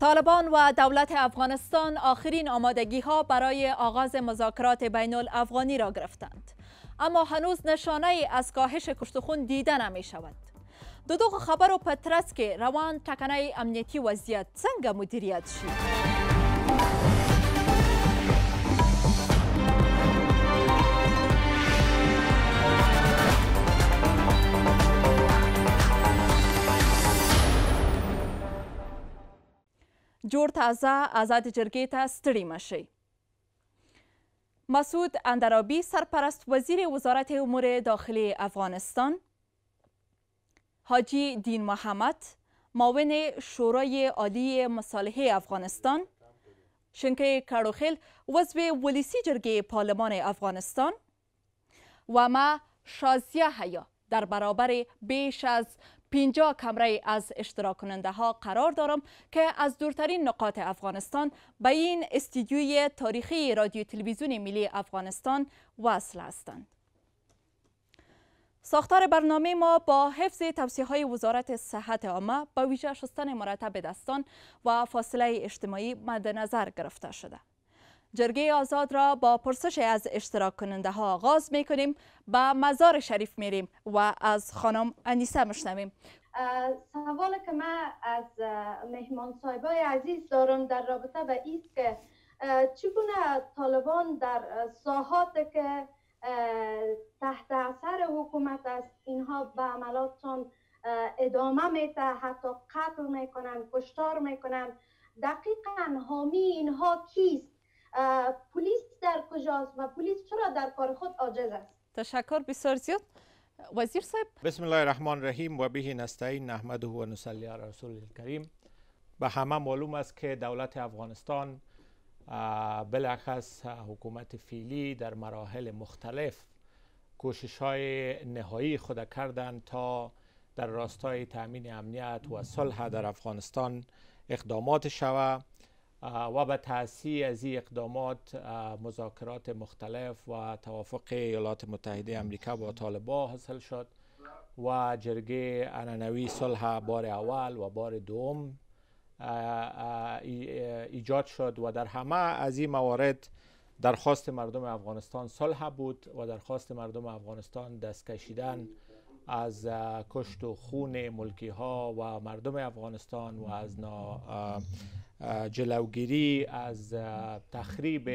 طالبان و دولت افغانستان آخرین آمادگی ها برای آغاز مذاکرات بین الافغانی را گرفتند، اما هنوز نشانه از کاهش کشت و خون دیده نمی شود. دو خبر و پترس که روان تکنه امنیتی وضعیت څنګه مدیریت شي؟ جوړ تازه آزاد جرګې ته ستړي مشئ. مسعود اندرابی سرپرست وزیر وزارت امور داخلی افغانستان، حاجی دین محمد معاون شورای عالی مصالحه افغانستان، شنکه کاروخیل عضو ولسی جرګې پارلمان افغانستان و ما شازیه حیا در برابر بیش از 50 کمره از اشتراک کننده ها قرار دارم که از دورترین نقاط افغانستان به این استودیوی تاریخی رادیو تلویزیون ملی افغانستان وصل هستند. ساختار برنامه ما با حفظ توصیه های وزارت صحت عامه با ویژه شستن مرتب دستان و فاصله اجتماعی مد نظر گرفته شده. جرگه آزاد را با پرسش از اشتراک کننده ها آغاز می کنیم. به مزار شریف میریم و از خانم انیسه میشنویم. سوالی که من از مهمان صاحبای عزیز دارم در رابطه به ایست که چگونه طالبان در ساحات که تحت اثر حکومت است اینها به عملاتشان ادامه میده، حتی قتل میکنن، کشتار میکنن. دقیقا حامی اینها کیست؟ پلیس در کجاست و پلیس چرا در کار خود عاجز است؟ تشکر بسیار زیاد. وزیر صاحب. بسم الله الرحمن الرحیم و به نستعین نحمده و نصلی علی رسول الکریم. به همه معلوم است که دولت افغانستان بالاخص حکومت فعلی در مراحل مختلف کوشش‌های نهایی خود کردند تا در راستای تأمین امنیت و صلح در افغانستان اقدامات شود و به تأثیر از این اقدامات مذاکرات مختلف و توافق ایالات متحده امریکا با طالبان حاصل شد و جرگه عنعنوی صلح بار اول و بار دوم ایجاد شد و در همه از این موارد درخواست مردم افغانستان صلح بود و درخواست مردم افغانستان دست کشیدن از کشت و خون ملکی ها و مردم افغانستان و از جلوگیری از تخریب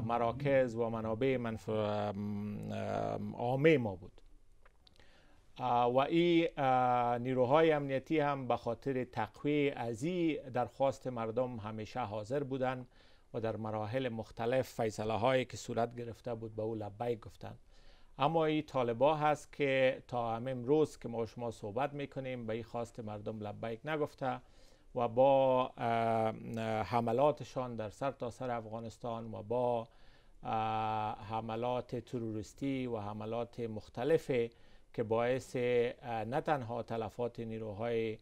مراکز و منابع عامه ما بود و این نیروهای امنیتی هم به خاطر تقویه از این درخواست مردم همیشه حاضر بودند و در مراحل مختلف فیصله هایی که صورت گرفته بود به او لبیک گفتند. اما این طالبان هست که تا امروز که ما شما صحبت میکنیم به این خواست مردم لبیک نگفته و با حملاتشان در سرتاسر افغانستان و با حملات تروریستی و حملات مختلفی که باعث نه تنها تلفات نیروهای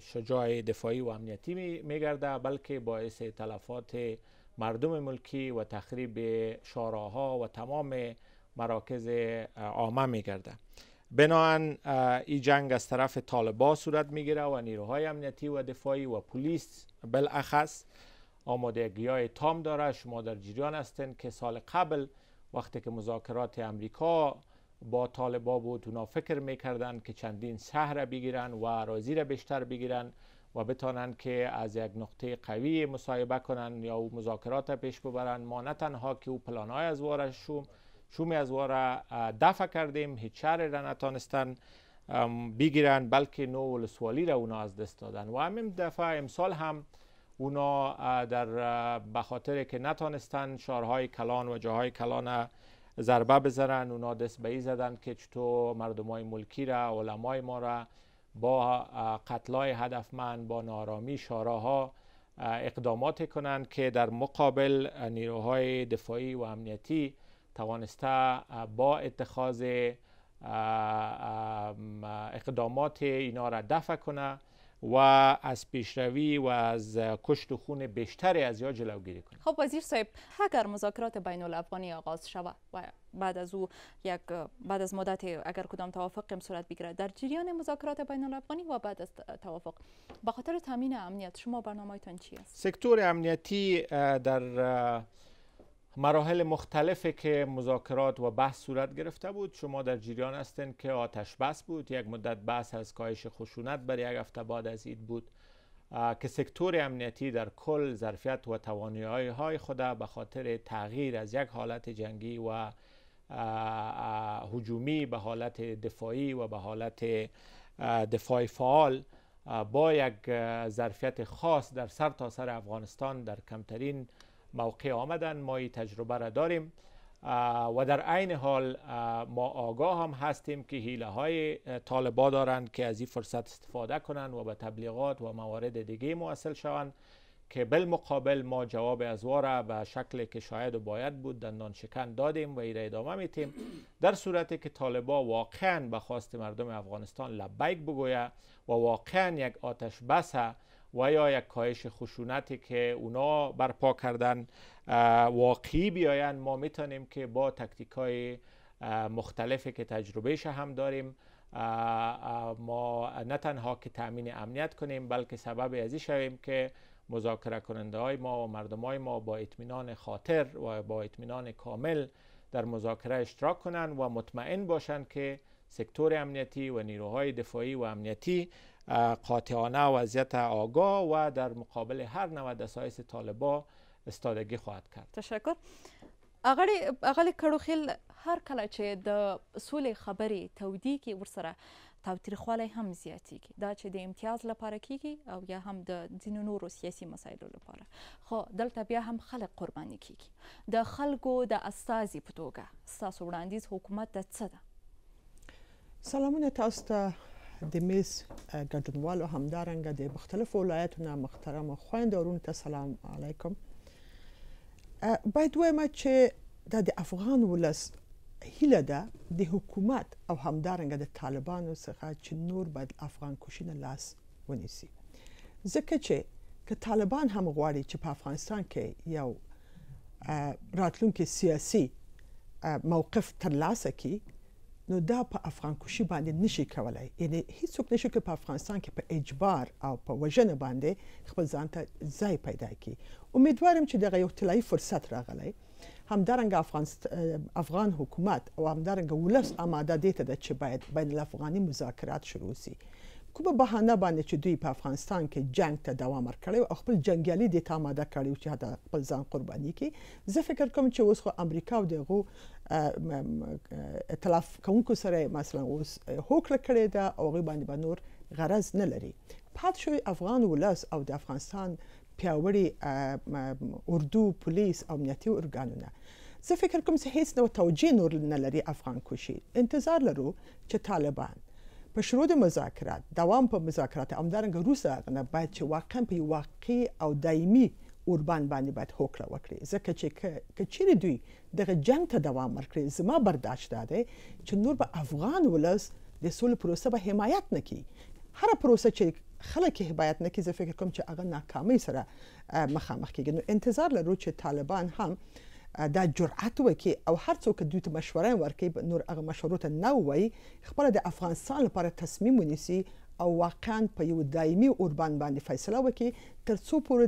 شجاع دفاعی و امنیتی میگرده بلکه باعث تلفات مردم ملکی و تخریب شاراها و تمام مراکز عامه میگرده. بنابراین این جنگ از طرف طالبان صورت میگیره و نیروهای امنیتی و دفاعی و پلیس بالاخص آمادگی‌های تام داره. شما در جریان هستین که سال قبل وقتی که مذاکرات امریکا با طالبان بود اونا فکر میکردن که چندین شهر بگیرن و اراضی را بیشتر بگیرن و بتانن که از یک نقطه قوی مصاحبه کنن یا او مذاکرات پیش ببرن. ما نه تنها که او پلان‌های از واره شومی از واره دفع کردیم، هیچ شهر را نتانستن بگیرن بلکه نو ولسوالی را اونا از دست دادن و همین دفعه امسال هم اونا در بخاطر که نتانستن شهرهای کلان و جاهای کلان ضربه بزنن اونا دست به این زدن که چطور مردمای ملکی را، علمای ما را با قتلای هدفمند، با نارامی شاراها اقدامات کنند که در مقابل نیروهای دفاعی و امنیتی توانسته با اتخاذ اقدامات اینا را دفع کنه و از پیشروی و از کشت و خون بیشتری از یا جلوگیری کنیم. خب وزیر صاحب، اگر مذاکرات بین الافغانی آغاز شود و بعد از مدت اگر کدام توافق صورت بگیرد، در جریان مذاکرات بین الافغانی و بعد از توافق به خاطر تامین امنیت شما برنامه‌تان چی است؟ سکتور امنیتی در مراحل مختلفی که مذاکرات و بحث صورت گرفته بود، شما در جریان هستین که آتش بس بود، یک مدت بحث از کاهش خشونت برای یک هفته بعد از عید بود که سکتور امنیتی در کل ظرفیت و توانایی‌های خود به خاطر تغییر از یک حالت جنگی و هجومی به حالت دفاعی و به حالت دفاع فعال با یک ظرفیت خاص در سرتاسر افغانستان در کمترین موقع آمدن. ما این تجربه را داریم و در عین حال ما آگاه هم هستیم که حیله های طالبان دارند که از این فرصت استفاده کنند و به تبلیغات و موارد دیگه موصل شوند که بالمقابل ما جواب از واره به شکلی که شاید و باید بود دندان شکن دادیم و ایره ادامه میتیم. در صورتی که طالبان واقعا به خواست مردم افغانستان لبیک بگویه و واقعا یک آتش بس و یا یک کاهش خشونتی که اونا برپا کردن واقعی بیاین، ما میتونیم که با تکتیکای مختلفی که تجربهش هم داریم ما نه تنها که تامین امنیت کنیم بلکه سبب ازی شویم که مذاکره کننده های ما و مردم های ما با اطمینان خاطر و با اطمینان کامل در مذاکره اشتراک کنند و مطمئن باشند که سکتور امنیتی و نیروهای دفاعی و امنیتی قاطعانه وضعیت آگاه و در مقابل هر نوع دسایس طالبان استادگی خواهد کرد. تشکر. اغلی کړوخیل هر کله چې د سولې خبرې تودیږي ورسره تاوتریخوالی هم زیاتیږي، دا چې د امتیاز لپاره کیږي او یا هم د ځینو نورو سیاسي مسایلو لپاره. خو دلته بیا هم خلک قرباني کیږي. د خلکو د استازي په توګه ستاسو وړاندیز حکومت ته څه ده؟ سلامونه تاسو ته د میز ګډونوالو همدارنګه د مختلفو ولایتونو محترمو خویندو ورونو ته سلام علیکم. باید وایم چې د افغان ولس هیله ده د حکومت او همدارنګه د طالبانو څخه چې نور باید افغان کشي نه لاس ونیسي، ځکه چې طالبان هم غواړي چې په افغانستان کې یو راتلونکي سیاسي موقف ترلاسه کړي، نو دا په افغان کشي باندې نشي کولای. یعنی هیڅوک نشي کولی په افغانستان کې په اجبار او په وژنه باندې خپل ځان ته ځای پیدا کړي. امیدوارم چې دغه یو طلایي فرصت راغلی، همدارنګه افغان حکومت او همدارنګه ولس آماده دی ته ده چې باید بین الافغاني مذاکرات شروع سي. کومه بهانه باندې چې دوی په افغانستان کې جنگ ته دوام ورکړی او خپل جنګیالي دې ته آماده کړي چې دا خپل ځان قرباني کړي. زه فکر کوم چې اوس خو امریکا او دغه ائتلاف کوونکو سره مثلا اوس هوکړه کړې ده او هغوی باندې به نور غرض نه لري. پاتې شوی افغان ولس او د افغانستان پیاوړي اردو، پولیس او امنیتي ارګانونه، زه فکر کوم چې هیڅ نوع توجیه نور نه لري افغان کشي. انتظار لرو چې طالبان په شروع د مذاکرات دوام په مذاکرات همدارنګه روسه هغه باید چې واقعا په واقعي او دایمي اوربان باندې باید هوکړه وکړي، ځکه چې که چیرې دوی دغه جنگ ته دوام ورکړي زما برداشت دا دی چې نور به افغان ولس د سولې پروسه به حمایت نه کړي. هره پروسه چې خلک حمایت نه کړي زه فکر کوم چې هغه ناکامۍ سره مخامخ کېږي. نو انتظار لرو چې طالبان هم دا جرأت وکړي او هر څوک دوی ته مشوره ورکړي نور هغه مشورو ته نه ووایي، خپله د افغانستان لپاره تصمیم ونیسي او واقعا په یو دایمي اوربان باندې فیصله وکړي تر څو پورې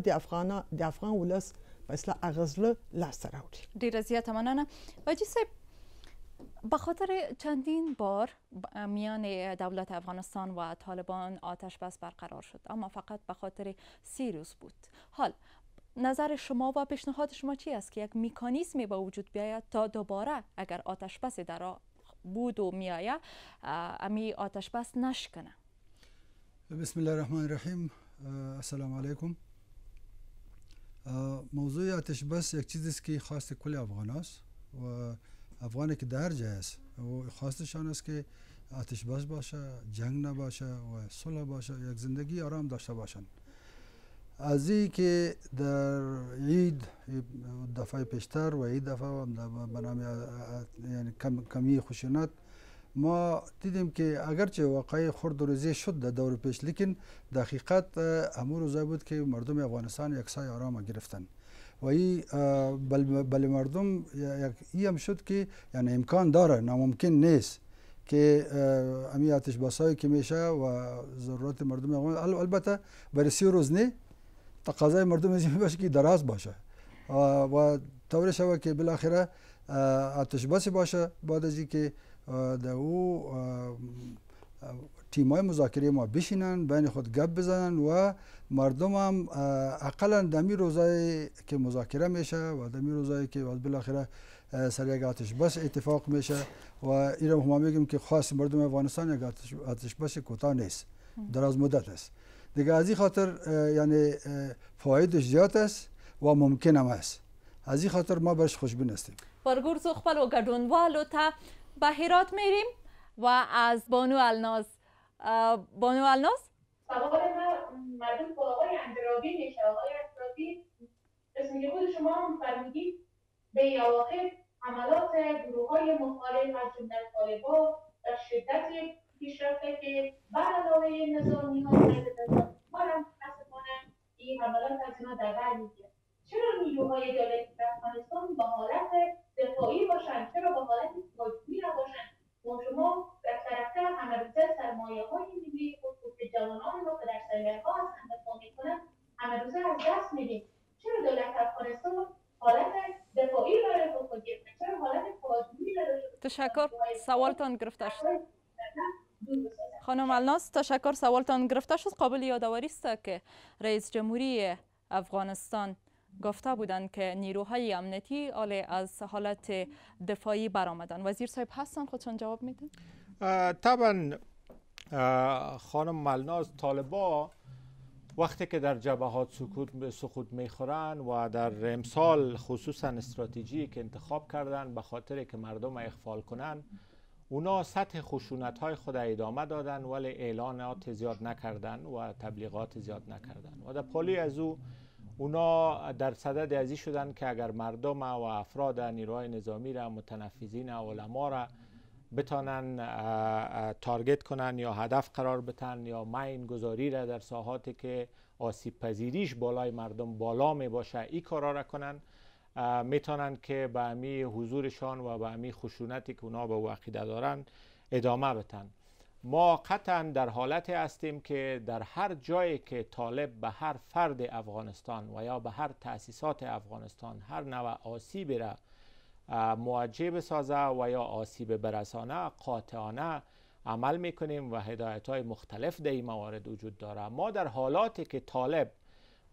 د افغان ولس فیصله اغزله لاسته راوړي. ډیره زیاته مننه. حاجی صاحب، به خاطر چندین بار میان دولت افغانستان و طالبان آتش بس برقرار شد، اما فقط به خاطر 3 روز بود. حال نظر شما و پیشنهاد شما چی است که یک مکانیزمی به وجود بیاید تا دوباره اگر آتش بس در بود و میآید امی آتش بس نشکنه؟ بسم الله الرحمن الرحیم. السلام علیکم. موضوع آتش بس یک چیزی است که خاص کل افغان است و افغانی که در جای است و خواستشان است که آتش بس باشه، جنگ نباشه و صلح باشه، یک زندگی آرام داشته باشند. از این که در عید دفعه پیشتر و این دفعه به نام یعنی کمی خشونت ما دیدیم که اگرچه واقعی خرد و ریزی شد در دور پیش، لیکن در حقیقت امور روزایی بود که مردم افغانستان یک سای آرام گرفتن و این بل مردم ای هم شد که یعنی امکان داره، ناممکن نیست که امی آتش بسایی که میشه و ضرورت مردم افغانستان البته برای 30 روز نه، تقاضای مردم از این باشه که دراز باشه و طوری شوه که بالاخره آتش بسی باشه. بعد از اینکه در او تیمای مذاکره ما بشینن، بین خود گپ بزنن و مردم هم اقلا دمی روزایی که مذاکره میشه و دمی روزایی که بالاخره سر یک آتش بس اتفاق میشه و این رو هم میگیم که خاص مردم افغانستان یک آتش بس کوتاه نیست، دراز مدت است دیگه. از این خاطر یعنی فایدش زیاد است و ممکن هم است. از این خاطر ما برش خوشبین هستیم. برگرز خپل و ګډونوالو ته به هرات میریم و از بانو الناز. بانو الناز، سوال مردم با آقای اندرابی میشه. آقای اندرابی اسم خود شما هم فرمودید به اواخر حملات گروه های مخالف از جمله طالبان در شدت پیشرفته که بر علاوه نظامی ها ما هم متاسفانه این حملات از اینا در بر میگیره. چرا نیروهای دولتی در افغانستان با حالت دفاعی باشند؟ چرا با حالت هجومی نباشند؟ شما در طرفدار همروزه سرمایه‌های ملی خود که جوانان ما که در سرگرها هستند دفاع میکنند همروزه از دست میدیم. چرا دولت افغانستان حالت دفاعی برای خود گرفته؟ چرا حالت هجومی نداشته؟ تشکر، سوالتان گرفته شد. خانم الناز تشکر، سوالتان گرفته شد. قابل یادآوری است که رئیس جمهوری افغانستان گفته بودند که نیروهای امنیتی حالا از حالت دفاعی برآمدن. وزیر صاحب هستن، خودشان جواب میدن؟ طبعا خانم ملناز، طالبا وقتی که در جبهات سقوط میخورن و در امسال خصوصا استراتژی که انتخاب کردن به خاطر که مردم اخفال کنن، اونا سطح خشونت های خود ادامه دادن ولی اعلانات زیاد نکردن و تبلیغات زیاد نکردن و در پالی از اونا در صدد ازی شدن که اگر مردم و افراد نیروهای نظامی را، متنفذین علما را بتانن تارگت کنن یا هدف قرار بتن یا مین گذاری را در ساحاتی که آسیب پذیریش بالای مردم بالا می باشه این کارا را کنن، میتونن که به امی حضورشان و به امی خشونتی که اونا به او عقیده دارن ادامه بتن. ما قطعا در حالتی هستیم که در هر جایی که طالب به هر فرد افغانستان و یا به هر تأسیسات افغانستان هر نوع آسیبی را موجه بسازه و یا آسیب برسانه، قاطعانه عمل میکنیم و هدایت های مختلف در این موارد وجود داره. ما در حالاتی که طالب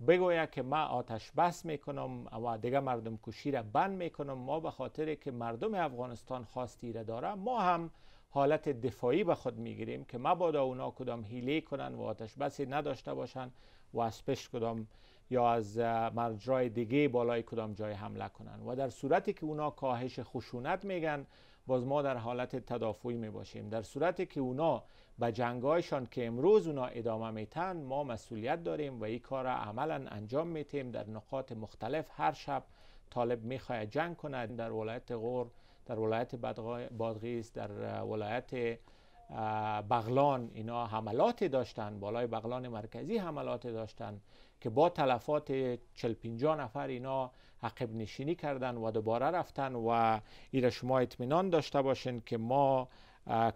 بگوید که ما آتش بس میکنم و دیگه مردم کشی را بند میکنم، ما به خاطر که مردم افغانستان خواستی را داره ما هم حالت دفاعی به خود میگیریم که مبادا اونا کدام حیله کنن و آتش بسی نداشته باشن و از پشت کدام یا از مجرای دیگه بالای کدام جای حمله کنن و در صورتی که اونا کاهش خشونت میگن باز ما در حالت تدافعی می باشیم. در صورتی که اونا به جنگایشان که امروز اونا ادامه میتن ما مسئولیت داریم و این کار را عملا انجام میتیم. در نقاط مختلف هر شب طالب میخواد جنگ کنه. در ولایت غور، در ولایت بادغیس، در ولایت بغلان اینا حملات داشتن، بالای بغلان مرکزی حملات داشتن که با تلفات 40-50 نفر اینا عقب نشینی کردن و دوباره رفتن و ایره شما اطمینان داشته باشین که ما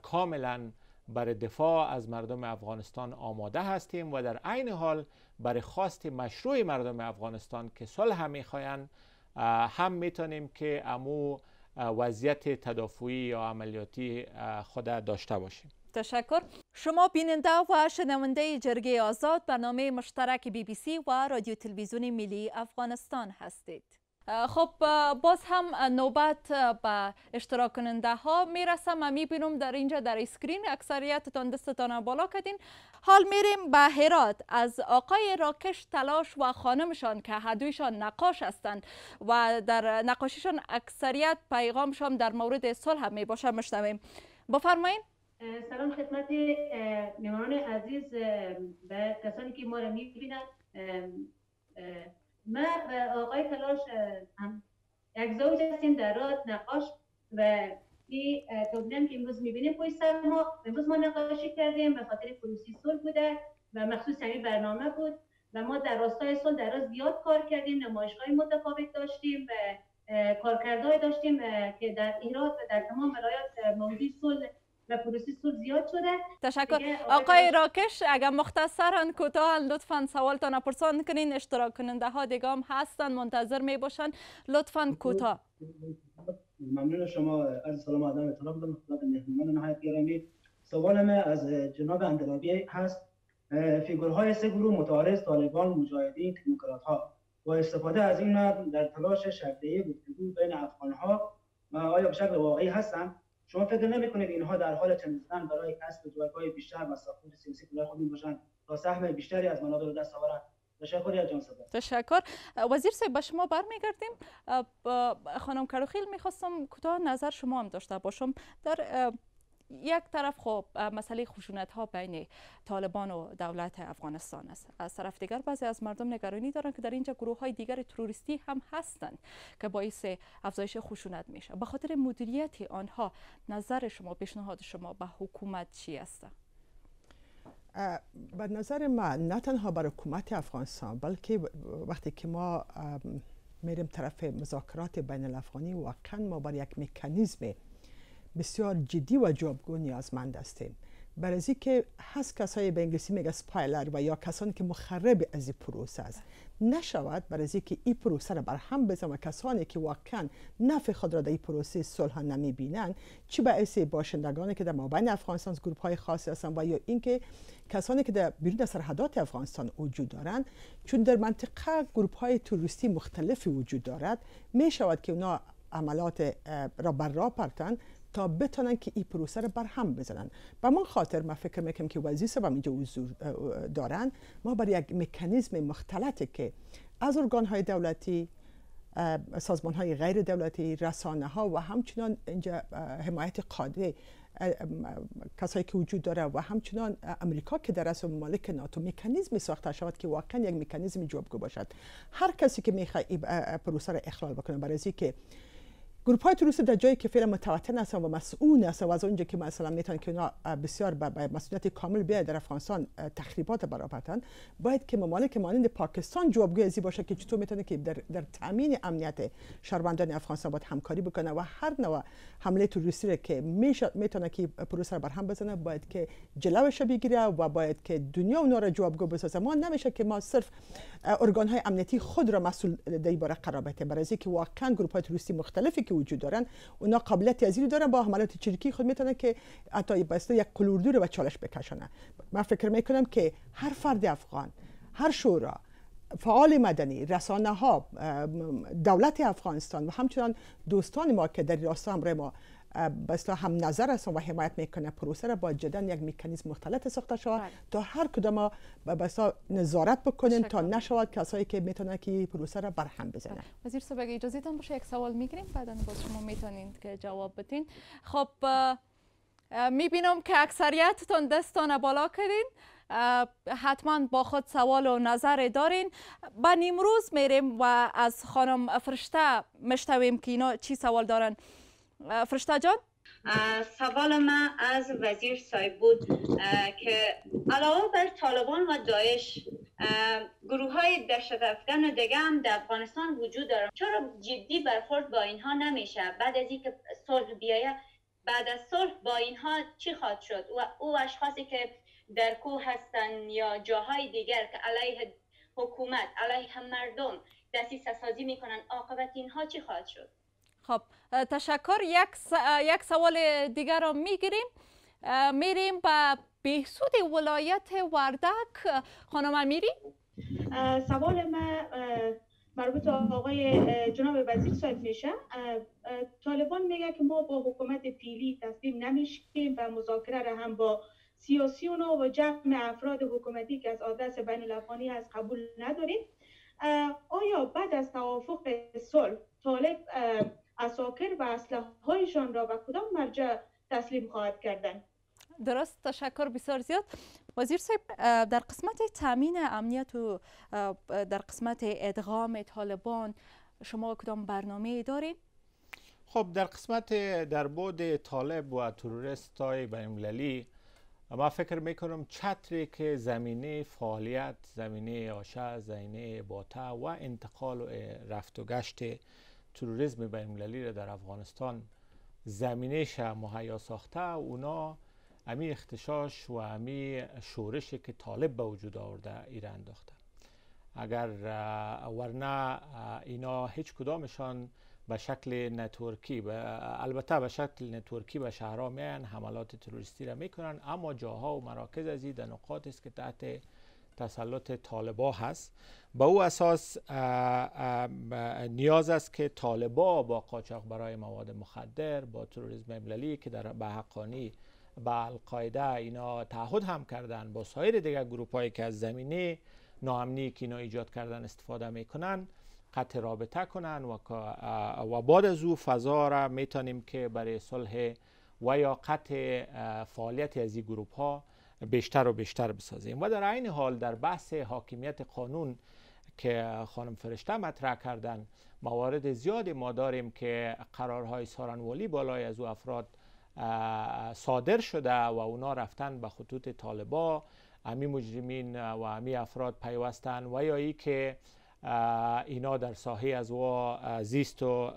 کاملا برای دفاع از مردم افغانستان آماده هستیم و در عین حال برای خواست مشروع مردم افغانستان که صلح میخواین هم میتونیم که امو وضعیت تدافعی یا عملیاتی خود داشته باشیم. تشکر. شما بیننده و شنونده جرگه آزاد، برنامه مشترک BBC و رادیو تلویزیون ملی افغانستان هستید. خب باز هم نوبت به اشتراک کننده ها میرسم. من میبینم در اینجا در اسکرین اکثریتتان دستتان بالا کردین. حال میریم به هرات از آقای راکش تلاش و خانمشان که هر دویشان نقاش هستند و در نقاشیشان اکثریت پیغامشان در مورد صلح می باشه میشنویم. بفرمایید. سلام خدمت مهمانان عزیز و کسانی که ما را میبینند. ما و آقای تلاش یک زوج هستیم در راه نقاش و که تابلم که امروز میبینیم پشت سر ما، امروز ما نقاشی کردیم به خاطر پروسی صلح بوده و مخصوص همین برنامه بود و ما در راستای صلح در زیاد کار کردیم، نمایش‌های متفاوت داشتیم و کارکردهای داشتیم که در ایران و در تمام ولایات موضوع صلح و پروسی صلح زیاد شده. تشکر. آقای راکش اگر مختصرا کوتاه لطفا سوالتان پرسان کنین، اشتراک کننده ها دیگه هم هستن منتظر می باشن، لطفا کوتاه. ممنون شما. از سلام آدم اطلاع بدم خدمت مهمانان نهایت گرامی. سوالم از جناب اندرابی هست. فیگورهای سه گروه متعارض، طالبان، مجاهدین، تکنوکرات ها، با استفاده از این مبنا در تلاش شبکه‌ای گفتگو بین افغان‌ها آیا به شکل واقعی هستند؟ شما فکر نمی‌کنید اینها در حال چندستان برای کسب جایگاه بیشتر و ساختار سیاسی برای خود میباشند تا سهم بیشتری از منابع را دست آورند؟ تشکر از جان صدر. تشکر. وزیر صاحب به شما برمیگردیم. خانم کروخیل میخواستم کوتاه نظر شما هم داشته باشم. در یک طرف خب مسئله خشونت ها بین طالبان و دولت افغانستان است، از طرف دیگر بعضی از مردم نگرانی دارند که در اینجا گروه های دیگر تروریستی هم هستند که باعث افزایش خشونت میشه. به خاطر مدیریت آنها نظر شما، پیشنهاد شما به حکومت چی است؟ به نظر من نه تنها برای حکومت افغانستان بلکه وقتی که ما میریم طرف مذاکرات بین الافغانی واقعا ما برای یک مکانیزم بسیار جدی و جوابگو نیازمند هستیم. برای از اینکه هست کسایی به انگلیسی میگه سپایلر و یا کسانی که مخرب از این پروسه است نشود، برای از اینکه این پروسه را برهم بزنند و کسانی که واقعا نفع خود را در این پروسه صلح نمیبینند، چه باعث باشندگانی که در مابین افغانستان گروه های خاصی هستند و یا اینکه کسانی که در بیرون سرحدات افغانستان وجود دارند، چون در منطقه گروه های تروریستی مختلفی وجود دارد، می شود که اونا عملات را بر راه پرتند تا بتونن که این پروسه رو برهم بزنن. به من خاطر ما فکر میکنم که وزیر صاحب اینجا حضور دارن، ما برای یک مکانیزم مختلطی که از ارگان‌های دولتی، سازمان‌های غیر دولتی، رسانه‌ها و همچنان اینجا حمایت قاده کسایی که وجود داره و همچنان امریکا که در رأس ممالک ناتو مکانیزمی ساخته شود که واقعا یک مکانیزم جوابگو باشد. هر کسی که میخواد پروسه رو اخلال بکنه، برای اینکه گروه های تروریستی در جایی که فعلا متوطن هستن و مسئول هستن و از اونجا که مثلا میتونن که اونا بسیار به مسئولیت کامل بیاید در افغانستان تخریبات برآورند، باید که ممالک مانند پاکستان جوابگوی ازی باشه که چطور میتونه که در تامین امنیت شهروندان افغانستان باید همکاری بکنه و هر نوع حمله تروریستی را که میتونه که پروسه را برهم بزنه باید که جلوش بگیره و باید که دنیا اونا را جوابگو بسازه. ما نمیشه که ما صرف ارگان های امنیتی خود را مسئول در این باره قرار بدیم، برای اینکه واقعا گروه های تروریستی مختلفی وجود دارن اونا قابلیت یزیدی دارن با حملات چریکی خود میتونن که حتی بسته یک قلوردو رو به چالش بکشونن. من فکر میکنم که هر فرد افغان، هر شورا، فعال مدنی، رسانه ها، دولت افغانستان و همچنان دوستان ما که در راستا همراه ما بسته هم نظر هستن و حمایت میکنه پروسه را با جدا یک مکانیزم مختلط ساخته شود تا هر کدام ما بسته نظارت بکنیم تا نشود کسایی که میتونن که پروسه را برهم بزنن. وزیر صاحب اگه اجازه تان باشه یک سوال میگیریم بعدا باز شما میتونید که جواب بدین. خب میبینم که اکثریتتون دستان بالا کردین، حتما با خود سوال و نظر دارین. با نیمروز میریم و از خانم فرشته مشتویم که اینا چی سوال دارن. فرشته جان، سوال من از وزیر صاحب بود که علاوه بر طالبان و داعش گروه های دهشت افکن دیگه هم در افغانستان وجود دارن، چرا جدی برخورد با اینها نمیشه؟ بعد از اینکه صلح بیاید، بعد از صلح با اینها چی خواهد شد؟ و او اشخاصی که در کوه هستن یا جاهای دیگر که علیه حکومت، علیه مردم دسیسه سازی میکنن، عاقبت اینها چی خواهد شد؟ خب تشکر. یک سوال دیگر را میگیریم، میریم به بهسود ولایت وردک. خانم امیری، سوال من مربوط آقای جناب وزیر صاحب میشه. طالبان میگه که ما با حکومت فعلی تسلیم نمیشیم و مذاکره را هم با سیاسیون و جمع افراد حکومتی که از آدرس بین الافغانی از قبول نداریم. آیا بعد از توافق صلح طالب عساکر و اسلحه‌هایشان را به کدام مرجع تسلیم خواهد کردن؟ درست، تشکر بسیار زیاد. وزیر صاحب، در قسمت تامین امنیت و در قسمت ادغام طالبان شما کدام برنامه دارید؟ خب در قسمت در بعد طالب و تروریست های بین‌المللی ما فکر میکنم چتری که زمینه فعالیت، زمینه آشه، زمینه باطه و انتقال و رفت و گشت تروریسم بین‌المللی را در افغانستان زمینهش مهیا ساخته، اونا امی اختشاش و امی شورشی که طالب به وجود آورده ایران انداخته. اگر ورنه اینا هیچ کدامشان به شکل نتورکی البته به شکل نتورکی به شهرها میان حملات تروریستی را میکنن، اما جاها و مراکز از این نقاط است که تحت تسلط طالبا هست. به او اساس نیاز است که طالبا با قاچاق برای مواد مخدر، با تروریسم بین‌المللی که در به حقانی با القاعده اینا تعهد هم کردن، با سایر دیگر گروپ هایی که از زمینه ناامنی که اینا ایجاد کردن استفاده میکنن، قطع رابطه کنن و بعد از او فضا را میتونیم که برای صلح و یا قطع فعالیت از این گروپ ها بیشتر و بیشتر بسازیم. و در عین حال در بحث حاکمیت قانون که خانم فرشته مطرح کردن، موارد زیادی ما داریم که قرارهای سارنوالی بالای از او افراد صادر شده و اونا رفتن به خطوط طالبا، امی مجرمین و امی افراد پیوستن و یا ای که اینا در ساحه از و زیست و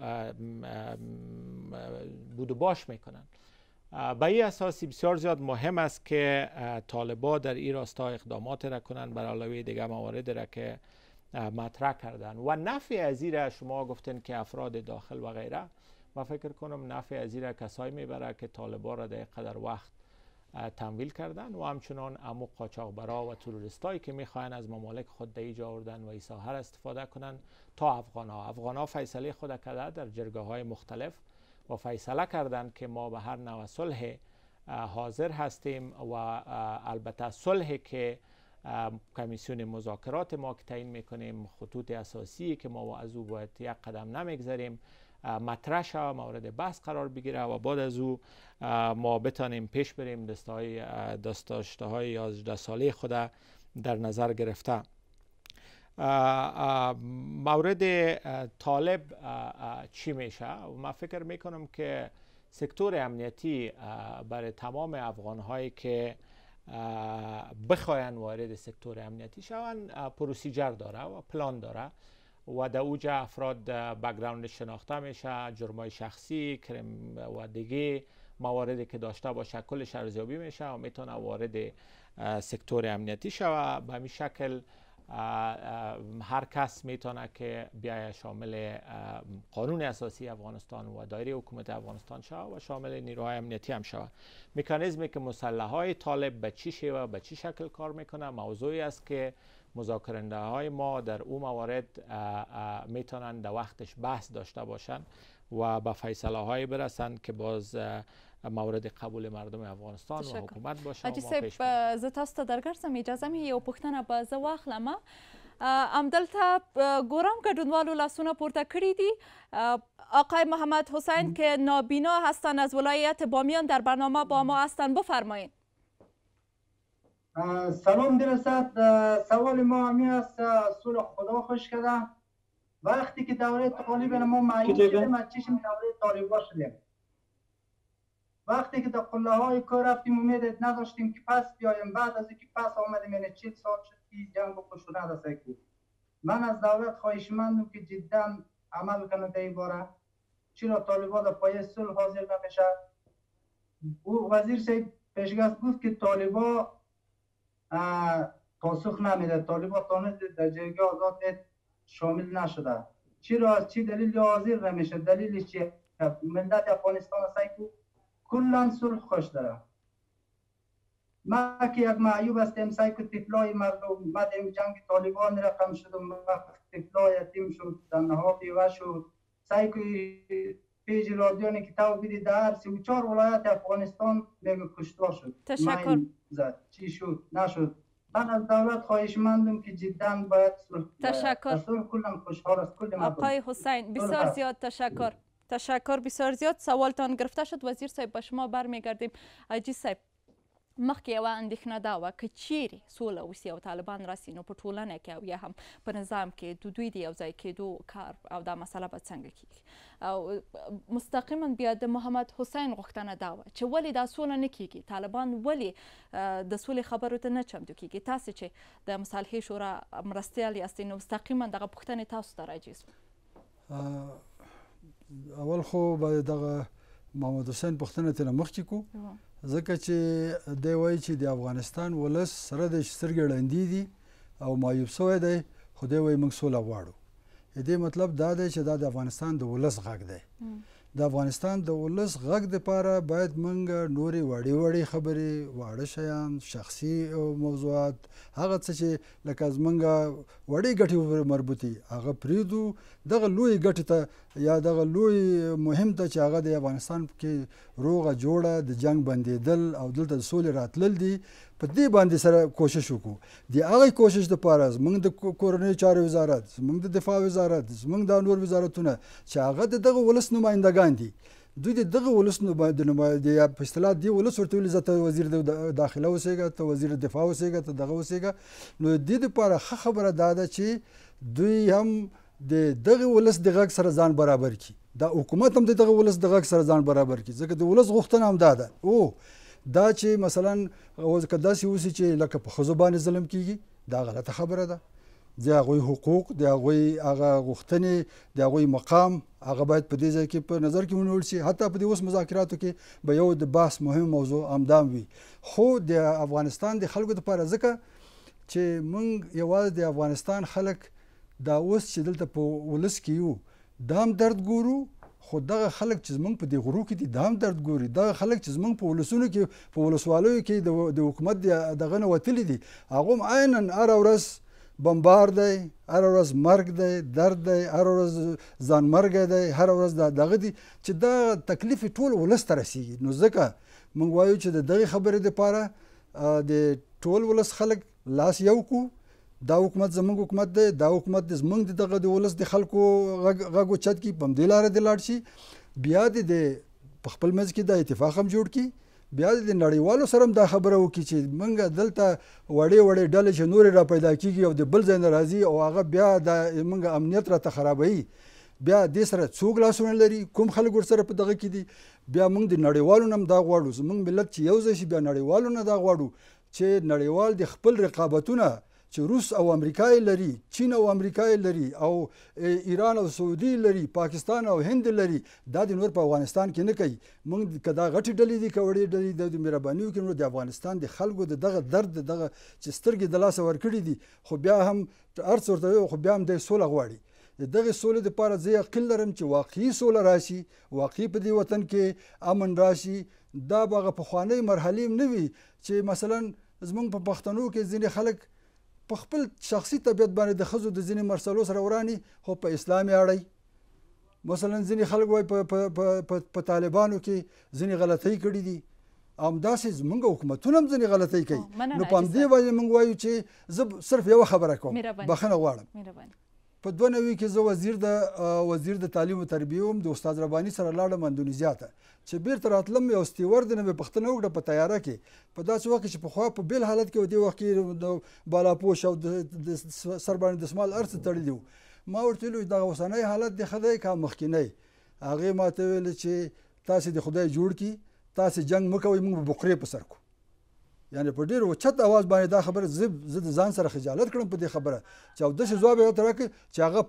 بود و باش میکنن. به این اساسی بسیار زیاد مهم است که طالبا در این راستا اقدامات را کنن بر علاوه دیگر موارد را که مطرح کردن. و نفع از این را شما گفتن که افراد داخل و غیره، ما فکر کنم نفع از این را کسایی میبره که طالبا را در قدر وقت تمویل کردن و همچنان امو قاچاقبرا و تروریستایی که میخواین از ممالک خود دیجا آوردن و این ساحه را استفاده کنن تا افغانها فیصله خود کرده در جرگاه های مختلف و فیصله کردن که ما به هر نوع صلح حاضر هستیم و البته صلحی که کمیسیون مذاکرات ما که تعیین میکنیم، خطوط اساسی که ما از او باید یک قدم نمیگذاریم، مطرح شود، مورد بحث قرار بگیره و بعد از او ما بتانیم پیش بریم داشته های 18 ساله خود در نظر گرفته. مورد طالب چی میشه؟ ما فکر میکنم که سکتور امنیتی برای تمام افغان هایی که بخواین وارد سکتور امنیتی شوند پروسیجر داره و پلان داره و در اوجا افراد بک‌گراند شناخته میشه، جرمای شخصی و دیگه مواردی که داشته باشه کلش ارزیابی میشه و میتونه وارد سکتور امنیتی شوه. به همین شکل هر کس میتونه که بیای شامل قانون اساسی افغانستان و دایره حکومت افغانستان شوه و شامل نیروهای امنیتی هم شوه. مکانیزمی که مسلحهای طالب به چی شیوه به چی شکل کار میکنه موضوعی است که مذاکرنده های ما در اون موارد میتونن در وقتش بحث داشته باشن و به فیصله های برسن که باز مورد قبول مردم افغانستان و حکومت باشه. حاجی صاحب زه تاسو ته درګرځم، اجازه مې یو پوښتنه به زه واخلم. همدلته ګورم ګډونوالو لاسونه پورته کړي دي. آقای محمد حسین که نابینا هستند از ولایت بامیان در برنامه با ما هستند، بفرمایید. سلام درست. سوال ما همی است، صلح خدا خوش کرده. وقتی که دوره طالب ما معیوب شدیم از چشم دوره طالبا شدیم. وقتی که در قله های کار رفتیم امید نداشتیم که پس بیایم، بعد از اینکه پس آمدیم یعنی 40 سال شد که جنگ و خشونت است. من از دولت خواهشمندم که جدا عمل کنه در این باره. چرا طالبا در پای صلح حاضر نمیشه؟ او وزیر صاحب پیشگفت گفت که طالبا پاسخ نمیده، طالبا تانست در جرگه آزاد شامل نشده. چرا از چی دلیل حاضر نمیشه؟ دلیلش چیه؟ ملت افغانستان است که کلا صلح خوش داره. ما که یک معیوب هستیم سعی که طفلای مردم مدیم جنگ طالبان رقم شدم، وقت طفلای یتیم شد، زنها بیوه شد، سعی که پیج رادیونی که تو بیدی در 34 ولایت افغانستان میگه کشتار شد. تشکر. چی شد؟ نشد. من از دولت خواهشمندم که جدا باید صلح. تشکر. صلح کلم خوشحال است کل مردم. آقای حسین بسیار زیاد تشکر. تشکر بسیار زیاد. سوالتان گرفته شد. وزیر صاحب به شما برمیگردیم. حاجی صاحب مخکې یوه اندېښنه دا وه که چیرې سوله وسي او طالبان راسي نو په ټولنه کې او یا هم په نظام کې د دوی د یو ځای کېدو کار او دا مسله به څنګه کېږي او مستقیما بیا د محمد حسین غوښتنه دا وه چې ولې دا سوله نه کېږي طالبان ولې د سولې خبرو ته نه چمتو کېږي تاسې چې د مصالحې شورا مرستیال یاستئ نو مستقیما دغه پوښتنې تاسو ته راجع سوه اول خو به دغه محمد حسین پوښتنه ترې مخکې کړو ځکه چې دی وایي چې د افغانستان ولس سره د سترګې ړندې دي او معیوب شوی دی خو دی وایي موږ سوله غواړو د دې مطلب دا دی چې دا د افغانستان د ولس غږ دی د افغانستان د ولس غږ دپاره باید موږ نورې وړې خبرې واړه شیان شخصي موضوعات هغه څه چې لکه زموږ وړې ګټې مربوطې هغه پرېږدو دغه لویې ګټې ته یا دغه لوی مهم ته چې هغه د افغانستان کې روغه جوړه د جنګ بندېدل او دلته د سولې راتلل دي په دې باندې سره کوشش وکړو د هغې کوشش دپاره زموږ د کورنیو چارو وزارت زموږ د دفاع وزارت زموږ دا نور وزارتونه چې هغه د دغه ولس نمایندګان دي دوی د دغه ولس د په اصطلاح دې ولس ورته ویلي زه ته وزیر د داخله اوسېږه ته وزیر دفاع اوسېږه ته دغه اوسېږه نو د دې دپاره ښه خبره دا ده چې دوی هم د دغه ولس د غږ سره ځان برابر کړي دا حکومت هم د دغه ولس د غږ سره ځان برابر کړي ځکه د ولس غوښتنه هم دا ده دا چې مثلا که داسې اوسي چې لکه په ښځو باندې ظلم کېږي دا غلطه خبره ده د هغوی حقوق د هغوی هغه غوښتنې د هغوی مقام هغه باید په دې ځای کې په نظر کې ونیول شي حتی په دې اوس مذاکراتو کې به یو د بحث مهم موضوع همدام وي خو د افغانستان د خلکو دپاره ځکه چې موږ یوازې د افغانستان خلک دا اوس چې دلته په ولس کې یو دا هم درد ګورو خو دغه خلک چې زموږ په دې غرو کې دي دا هم درد ګوري دغه خلک چې زموږ په ولسونو کې په ولسوالیو کې د حکومت دغه نه وتلي دي هغه هم عینا هره ورځ بمبار دی هره ورځ مرګ دی درد دی هره ورځ ځانمرګی دی هره ورځ دغه دي چې دا تکلیف ټول ولس ته رسیږي نو ځکه موږ وایو چې د دغې خبرې دپاره د ټول ولس خلک لاس یو کړو دا حکومت زموږ حکومت دی دا حکومت زموږ دغه د ولس د خلکو غږ اوچت کړي په همدې لاره دې لاړ شي بیا د په خپل منځ کې دا اتفاق هم جوړ کړي بیا د نړیوالو سره هم دا خبره وکړي چې موږ دلته وړې ډلې چې نورې را پیدا کېږي او د بل ځای نه راځي او هغه بیا د موږ امنیت راته خرابوي بیا دې سره څوک لاسونه لري کوم خلک ورسره په دغه کې دي بیا موږ د نړیوالو نه هم دا غواړو زموږ ملت چې یو ځای شي بیا نړیوالو نه دا غواړو چې نړیوال د خپل رقابتونه چې روس او امریکا لري چین او امریکا لري او ایران او سعودي لري پاکستان او هند لري دا د نور په افغانستان کې نه کوي موږ کدا غټي ډلې دي کوړې ډلې د مهرباني وکړو د افغانستان د خلکو دغه درد دغه چې سترګې د لاسه ورکړي دي خو بیا هم ارڅ ورته خو بیا هم د سوله غواړي دغه سولې دپاره زه یقین لرم چې واقعي سوله راشي واقعي په دې وطن کې امن راشي دا به هغه پخوانۍ مرحلې نه وي چې مثلا زموږ په پښتنو کې ځینې خلک په خپل شخصي طبیعت باندې د ښځو د ځینې مرسلو سره وراني خو په اسلام یې اړی مثلا ځینې خلک وایي په طالبانو کې ځینې غلطۍ کړي دي همداسې زموږ حکومتونه هم ځینې غلطۍ کوي نو په همدې وجه موږ وایو چې زه صرف یوه خبره کوم بخښنه غواړم په 2009 کې زه وزیر د تعلیم او تربیې وم د استاد رباني سره لاړم اندونیزیا ته چې بیرته راتلم یو سټیورډ نه مې پوښتنه وکړه په تیاره کې په داسې وخت کې چې پخوا په بېل حالت کې و دې وخت کې د بالاپوش او د سر باندې دسمال هر څه تړلي وو ما ورته ویلي دغه اوسنی حالت د ښه دی که مخکینی هغې ما ته ویل چې تاسې د خدای جوړ کړي تاسې جنګ مه کوئ موږ به بقرې په سر کړو یعنی په ډېر اوچت اواز باندې دا خبره زه د ځان سره خجالت کړم په دې خبره چې اوداسې ځواب یې ورته راکړ چې هغه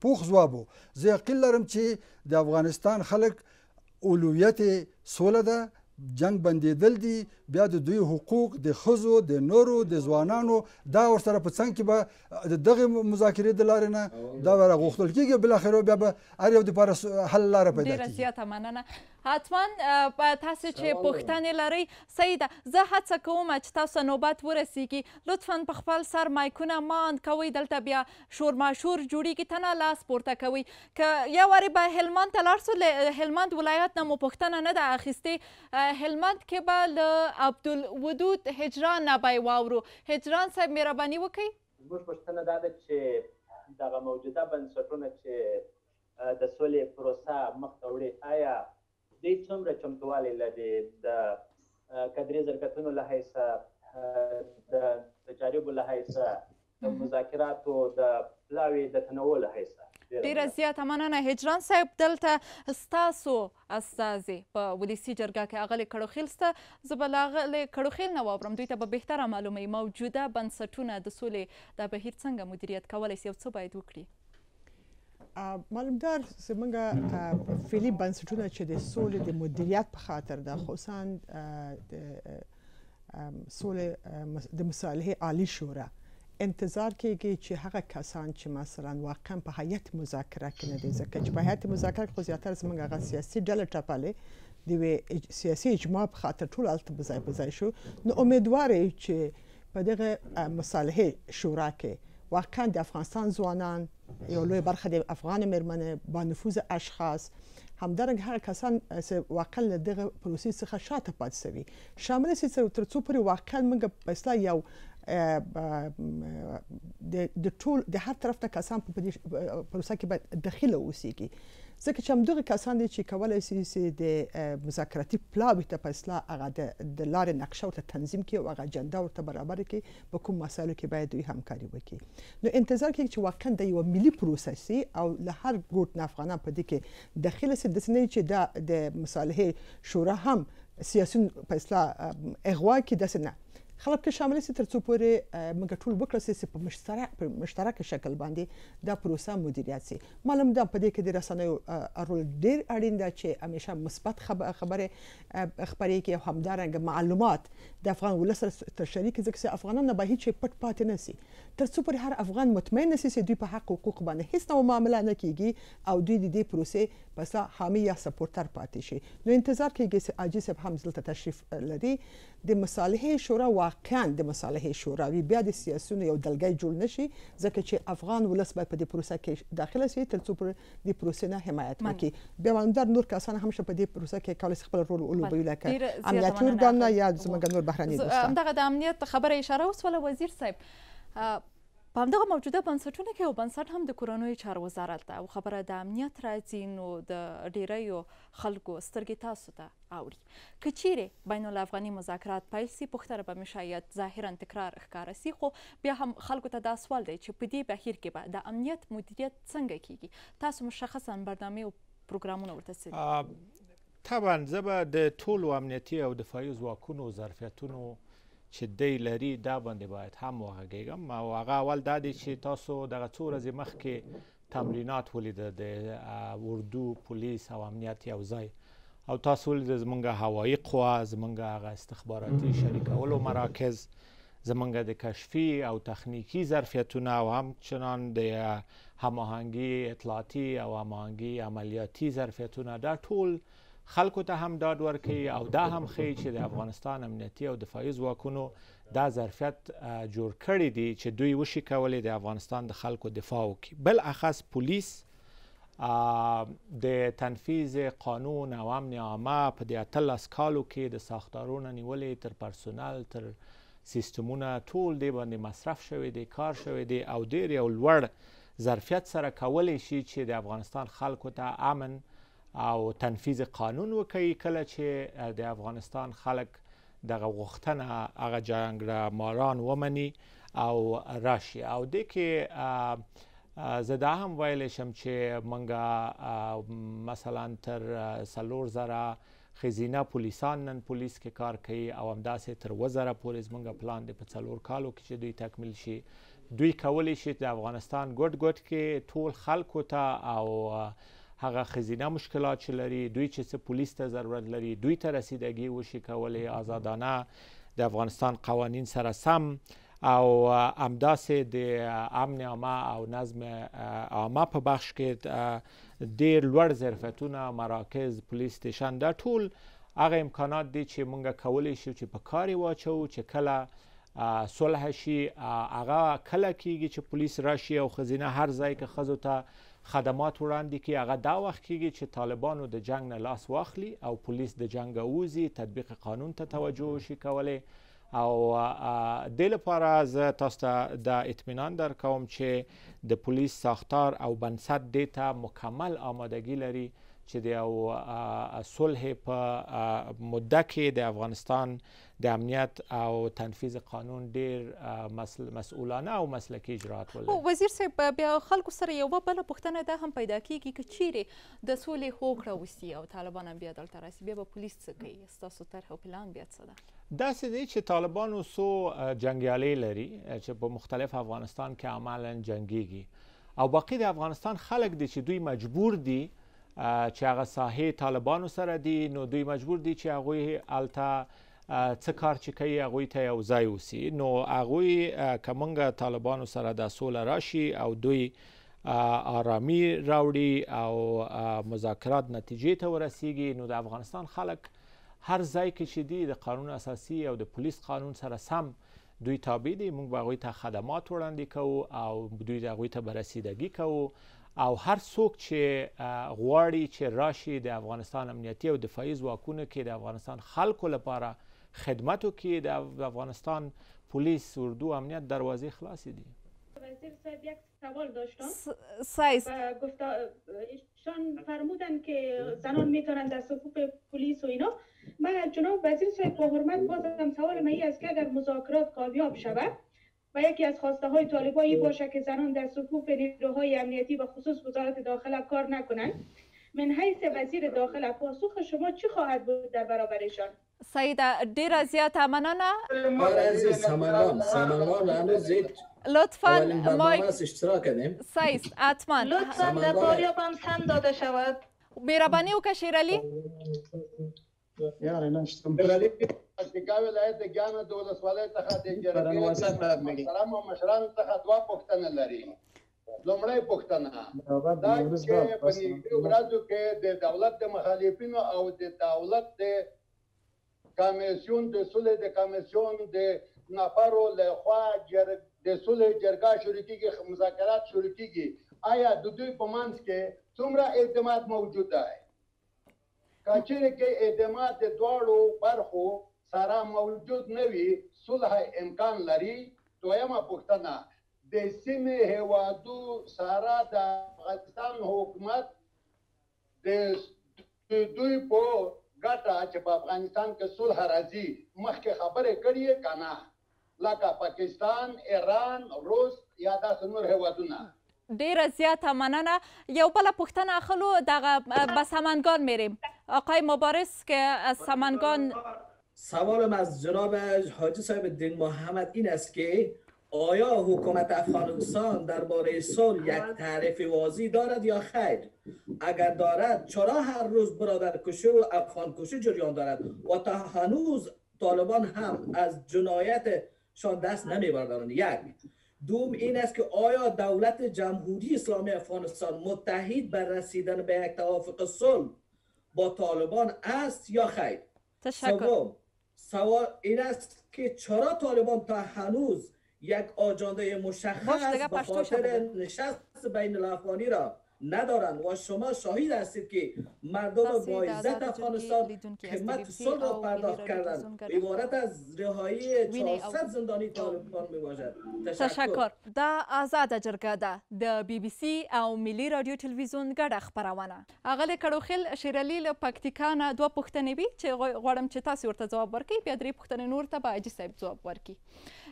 پوخ ځواب و زه یقین لرم چې د افغانستان خلک اولویت سوله ده جنگ بندېدل دي بیا د دوی حقوق د ښځو د نورو د ځوانانو دا ورسره په څنګ کې به د دغې مذاکرې د لارې نه دا به راغوښتل کېږي بالاخره بیا به هر یو دپاره حل لاره پیدا کېږي ډېره زیاته مننه حتما تاسې چې پوښتنې لرئ صحیح ده زه هڅه کوم چې تاسو نوبت ورسیږي لطفا په خپل سر مایکونه ماند کوئ دلته بیا شور ماشور جوړیږي تنه لاس پورته کوئ که یو وارې به هلمند ته لاړ سو هلمند ولایت نه مو پوښتنه نه ده اخیستې هلمند کې به له عبدالودود هجران نه به یې واورو هجران صاحب مهرباني وکړئ زموږ پوښتنه دا ده چې دغه موجوده بنسټونه چې د سولې پروسه مخته وړي آیا دوی څومره چمتووالی لري د کدري ظرفیتونو له حیثه د تجاربو له حیثه د مذاکراتو د پلاوي د تنوع له حیثه ډیره زیاته مننه هجران صاحب. دلته ستاسو استازي په ولسي جرګه کې اغلې کړوخیل سته. زه به له اغلې کړوخیل نه واورم دوی ته به بهتره معلوموي موجوده بنسټونه د سولې دا بهیر څنګه مدیریت کولی شي او څه باید وکړي. معلومدار زموږ فعلي بنسټونه چې د سولې د مدیریت په خاطر ده خصوصا د سولې د مصالحې عالی شورا انتظار کېږي چې هغه کسان چې مثلا واقعا په هیئت مذاکره کې نه دي ځکه چې په هیئت مذاکره کې خو زیاتره زموږ هغه سیاسي ډله ټاپلې د یوې سیاسي اجماع په خاطر ټول هلته په ځای شو. نو امیدوار یو چې په دغه مصالحې شورا کې واقعا د افغانستان ځوانان یو لوی برخه د افغان میرمنې با نفوذ اشخاص همدارنګه هغه کسان چې واقعا له دغه پروسې څخه شاته پاتې شوي شامل شي تر څو پورې واقعا موږ په اصطلاح یو د ټول د هر طرف ته کسان په دې پروسه کې باید داخله اوسېږي ځکه چې همدغه کسان دي چې کولی شي چې د مذاکراتي پلاوي ته په اصطلاح هغه د لارې نقشه ورته تنظیم کړي او هغه اجنډا ورته برابره کړي په کوم مسایلو کې باید دوی همکاري وکړي. نو انتظار کېږي چې واقعا د یوه ملي پروسه سي او له هر ګوټ نه افغانان په دې کې داخله سي داسې نه چې دا د مصالحې شورا هم سیاسیون په اصطلاح اغوا کړي داسې نه خلک کې شامل شي تر څو پورې موږ ټول وکړو چې په مشترک شکل باندې دا پروسه مدیریت شي. معلوم ده په دې کې د رسنیو رول ډېر اړین ده چې همیشه مثبت خبرې خپرې کړي او همدارنګه معلومات د افغان ولس سره شریک ځکه چې افغانان به هیڅ پټ پاتې نه شي تر څو پورې هر افغان مطمئن نشي چې دوی په حق حقوق باندې هیڅ نوع معامله نه کیږي او دوی د دې پروسې په حامی یا سپورټر پاتې شي. نو انتظار کېږي چې حاجي صاحب هم دلته تشریف لري د مصالحې شورا واقعا د مصالحې شوراوي بیا د سیاسیونو یو دلګۍ جوړ نشي ځکه چې افغان ولس باید په دې پروسه کې داخله شي تر څو پورې د پروسې نه حمایت وکړي. بیا معلومدار نور کسان هم په دې پروسه کې کولی شي خپل رول ولوبوي لکه امنیتي ارګانونه یا زموږ نور بهرني دوستان. همدغه د امنیت خبره اشاره وسوله وزیر صاحب په همدغه موجوده بنسټونو کې یو بنسټ هم د کورنیو چارو وزارت ده او خبره د امنیت راځي نو د ډیریو خلکو سترګې تاسو ته اوري که چیرې بین الافغاني مذاکرات پیل سي پوښتنه به مې شاید ظاهرا تکرار ښکاره سي خو بیا هم خلکو ته دا سوال دی چې په دې بهیر کې به د امنیت مدیریت څنګه کیږي تاسو مشخصا برنامې او پروګرامونه ورته څه طبعا زه به د ټولو امنیتي او دفاعي ځواکونو ظرفیتونو چې دی لري دا باندې باید هم وغږیږم او هغه اول دا دی چې تاسو دغه څو ورځې مخکې تمرینات ولیده د اردو پولیس او امنیت یو ځای او تاسو ولیده زموږ هوایي قوه زموږ هغه استخباراتي شریکولو مراکز زموږ د کشفي او تخنیکي ظرفیتونه او همچنان د هماهنګي اطلاعاتي او هماهنګي عملیاتي ظرفیتونه دا ټول خلکو ته هم داد ورکوي او دا هم ښیي چې د افغانستان امنیتي او دفاعي ځواکونو دا ظرفیت جوړ کړی دی چې دوی وشي کولی د افغانستان د خلکو دفاع وکړي. بالاخص پولیس د تنفیذ قانون او امن عامه په دې 18 کالو کې د ساختارونو نیولې تر پرسونل تر سیستمونه ټول دې باندې مصرف شوی دی کار شوی دی او ډېر یو لوړ ظرفیت سره کولی شي چې د افغانستان خلکو ته امن او تنفیذ قانون وکړي کله چې د افغانستان خلک دغه غوښتنه هغه جنګ ماران ومني او راشي او دې کې زه دا هم ویلی شم چې موږ مثلا تر 4000 ښځینه پولیسان نن پولیس کې کار کوي او همداسې تر 2000 پورې زموږ پلان دی په 4 کالو کې چې دوی تکمیل شي. دوی کولی شي د افغانستان ګوټ ګوټ کې ټول خلکو ته او هغه ښځینه مشکلات چې لري دوی چې څه پولیس ته ضرورت لري دوی ته رسیدګي وشي کولی آزادانه د افغانستان قوانین سره سم او همداسې د امن عامه او نظم عامه په بخش کې ډېر لوړ ظرفیتونه مراکز پولیس سټیشن دا ټول هغه امکانات دي چې موږ کولی شو چې په کار یې واچوو چې کله صلح شي هغه کله کیږي چې پولیس راشي او ښځینه هر ځای کې ښځو ته خدمات وړاندې کړي هغه دا وخت کیږي چې طالبانو د جنگ نه لاس واخلي او پولیس د جنګ ووځي تطبیق قانون ته توجه وشي کولی او دې لپاره زه تاسو ته د اطمینان درکوم چې د پولیس ساختار او بنسټ دې ته مکمل آمادگی لري چې د یو صلح په مده کې د افغانستان د امنیت او تنفیذ قانون ډیر مسؤلانه او مسلکي اجراات ولري. وزیر صاحب بیا خلکو سره یوه بله پوښتنه دا هم پیدا کیږي که چیرې د سولې هوکړه وسي او طالبان هم بیا دلته راسي بیا به پولیس څه کوي؟ ستاسو طرح او پلان بیا څه ده؟ داسې دی چې طالبانو څو جنګیالي لري چې په مختلف افغانستان کې عملا جنګیږي او باقي د افغانستان خلک دي چې دوی مجبور دي چې هغه ساحې طالبانو سره دي، نو دوی مجبور دي چې هغوی هلته څه کار چې کوي هغوی ته یو ځای اوسي. نو هغوی که موږ طالبانو سره د سوله راشي او دوی آرامي راوړي او مذاکرات نتیجې ته ورسیږي، نو د افغانستان خلک هر ځای کې چې دي د قانون اساسي او د پولیس قانون سره سم دوی تابع دي. موږ به هغوی ته خدمات وړاندې کوو او دوی هغوی ته به رسیدګي کوو او هر څوک چې غواړي چې راشي د افغانستان امنیتي او دفاعي ځواکونو کې د افغانستان خلکو لپاره خدمت وکړي، د افغانستان پلیس اردو امنیت دروازې خلاصې دي. وزیر صاحب یک سوال داشتم. سایز ایشان فرمودن که زنان میتونن در صفوف پلیس و اینا. من جناب وزیر صاحب با حرمت بازم سوال من است که اگر مذاکرات کامیاب شود و یکی از خواسته های طالبان باشه که زنان در صفوف نیروهای امنیتی و خصوص وزارت داخله کار نکنند، من حیث وزیر داخله پاسخ شما چی خواهد بود در برابرشان؟ سیده ډیره زیاته مننه. سمنگان هنوز لطفاً مایک اشتراک کنیم. سایز حتما لطفاً در باریاب هم سم داده شود. مهربانی وکړه شیرعلي. پکتیکا ولایت د ګیان د ولسوالۍ څخه د جرګې محترم او مشرانو څخه دوه پوښتنې لري. لومړی پوښتنه دا چې په نږدې ورځو کې د دولت د مخالفینو او د دولت د کمیسیون د صلح د کمیسیون د نفرو لخوا د صلح جرګه شروع کیږي، مذاکرات شروع کیږي. آیا د دوی په منځ کې څومره اعتماد موجود دی؟ که چیرې کې اعتماد د دواړو برخو سره موجود نه وي، صلح امکان لري. دویمه پوښتنه د سیمې هیوادو سره د افغانستان حکومت د دوی په ګټه چې په افغانستان کې صلح راځي مخکې خبرې کړې که نه، لکه پاکستان، ایران، روس یا داسې نور هیوادونه؟ ډیره زیاته مننه. یو بله پوښتنه اخلو دغه به سمنگان میریم. آقای مبارز که از سمنگان. سوالم از جناب حاجی صاحب الدین محمد این است که آیا حکومت افغانستان درباره صلح یک تعریف واضح دارد یا خیر؟ اگر دارد چرا هر روز برادرکشی و افغانکشی جریان دارد و تا هنوز طالبان هم از جنایتشان دست نمیبردند؟ یک. دوم این است که آیا دولت جمهوری اسلامی افغانستان متحد بر رسیدن به یک توافق صلح با طالبان است یا خیر؟ تشکر. سوال این است که چرا طالبان تا هنوز یک آجنده مشخص به خاطر نشست بین الافغانی را ندارند و شما شاهد هستید که مردم با عزت افغانستان خدمت صلح را پرداخت کردند. عبارت از رهایی 400 زندانی طالبان میباشد. تشکر. دا آزاده جرګه ده د بی بی سی او ملي رادیو تلویزیون ګډه خپرونه. اغلی کړوخیل شیرعلي له پکتیکا نه دوه پوښتنې وي چې غواړم چې تاسو ورته ځواب ورکړئ، بیا درې پوښتنې نور ته به حاجي صاحب ځواب ورکړي.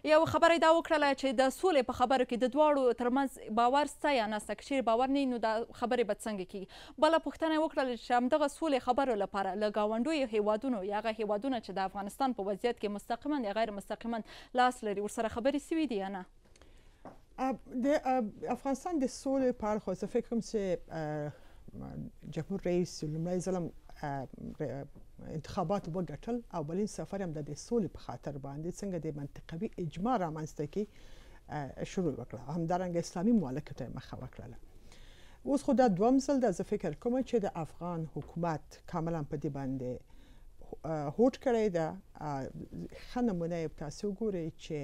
یو خبره دا وکړله چې د سولې په خبرو کې د دواړو ترمنځ باور شته یا نشته، که چیرې باور نه وي نو دا خبرې به څنګه کیږي. بله پوښتنه یې وکړله چې همدغه سولې خبرو لپاره له ګاونډیو هیوادونو یا هغه هیوادونه چې د افغانستان په وضعیت کې مستقیما یا غیر مستقیما لاس لري ورسره خبرې سوي دي یا نه؟ د افغانستان د سولې په اړه خو زه فکر کوم چې جمهور رئیس لومړی ځل انتخابات وګټل او بلین سفر هم د سولې په خاطر باندې څنګه د منطقوي اجماع رامنځته کړي شروع وکړه، همدارنګه اسلامي مملکتو ته یې مخه وکړله. اوس خو دا دوم ځل ده، زه فکر کوم چې د افغان حکومت کاملا په دې باندې هوډ کړی ده. ښه نمونه یې تاسو وګورئ چې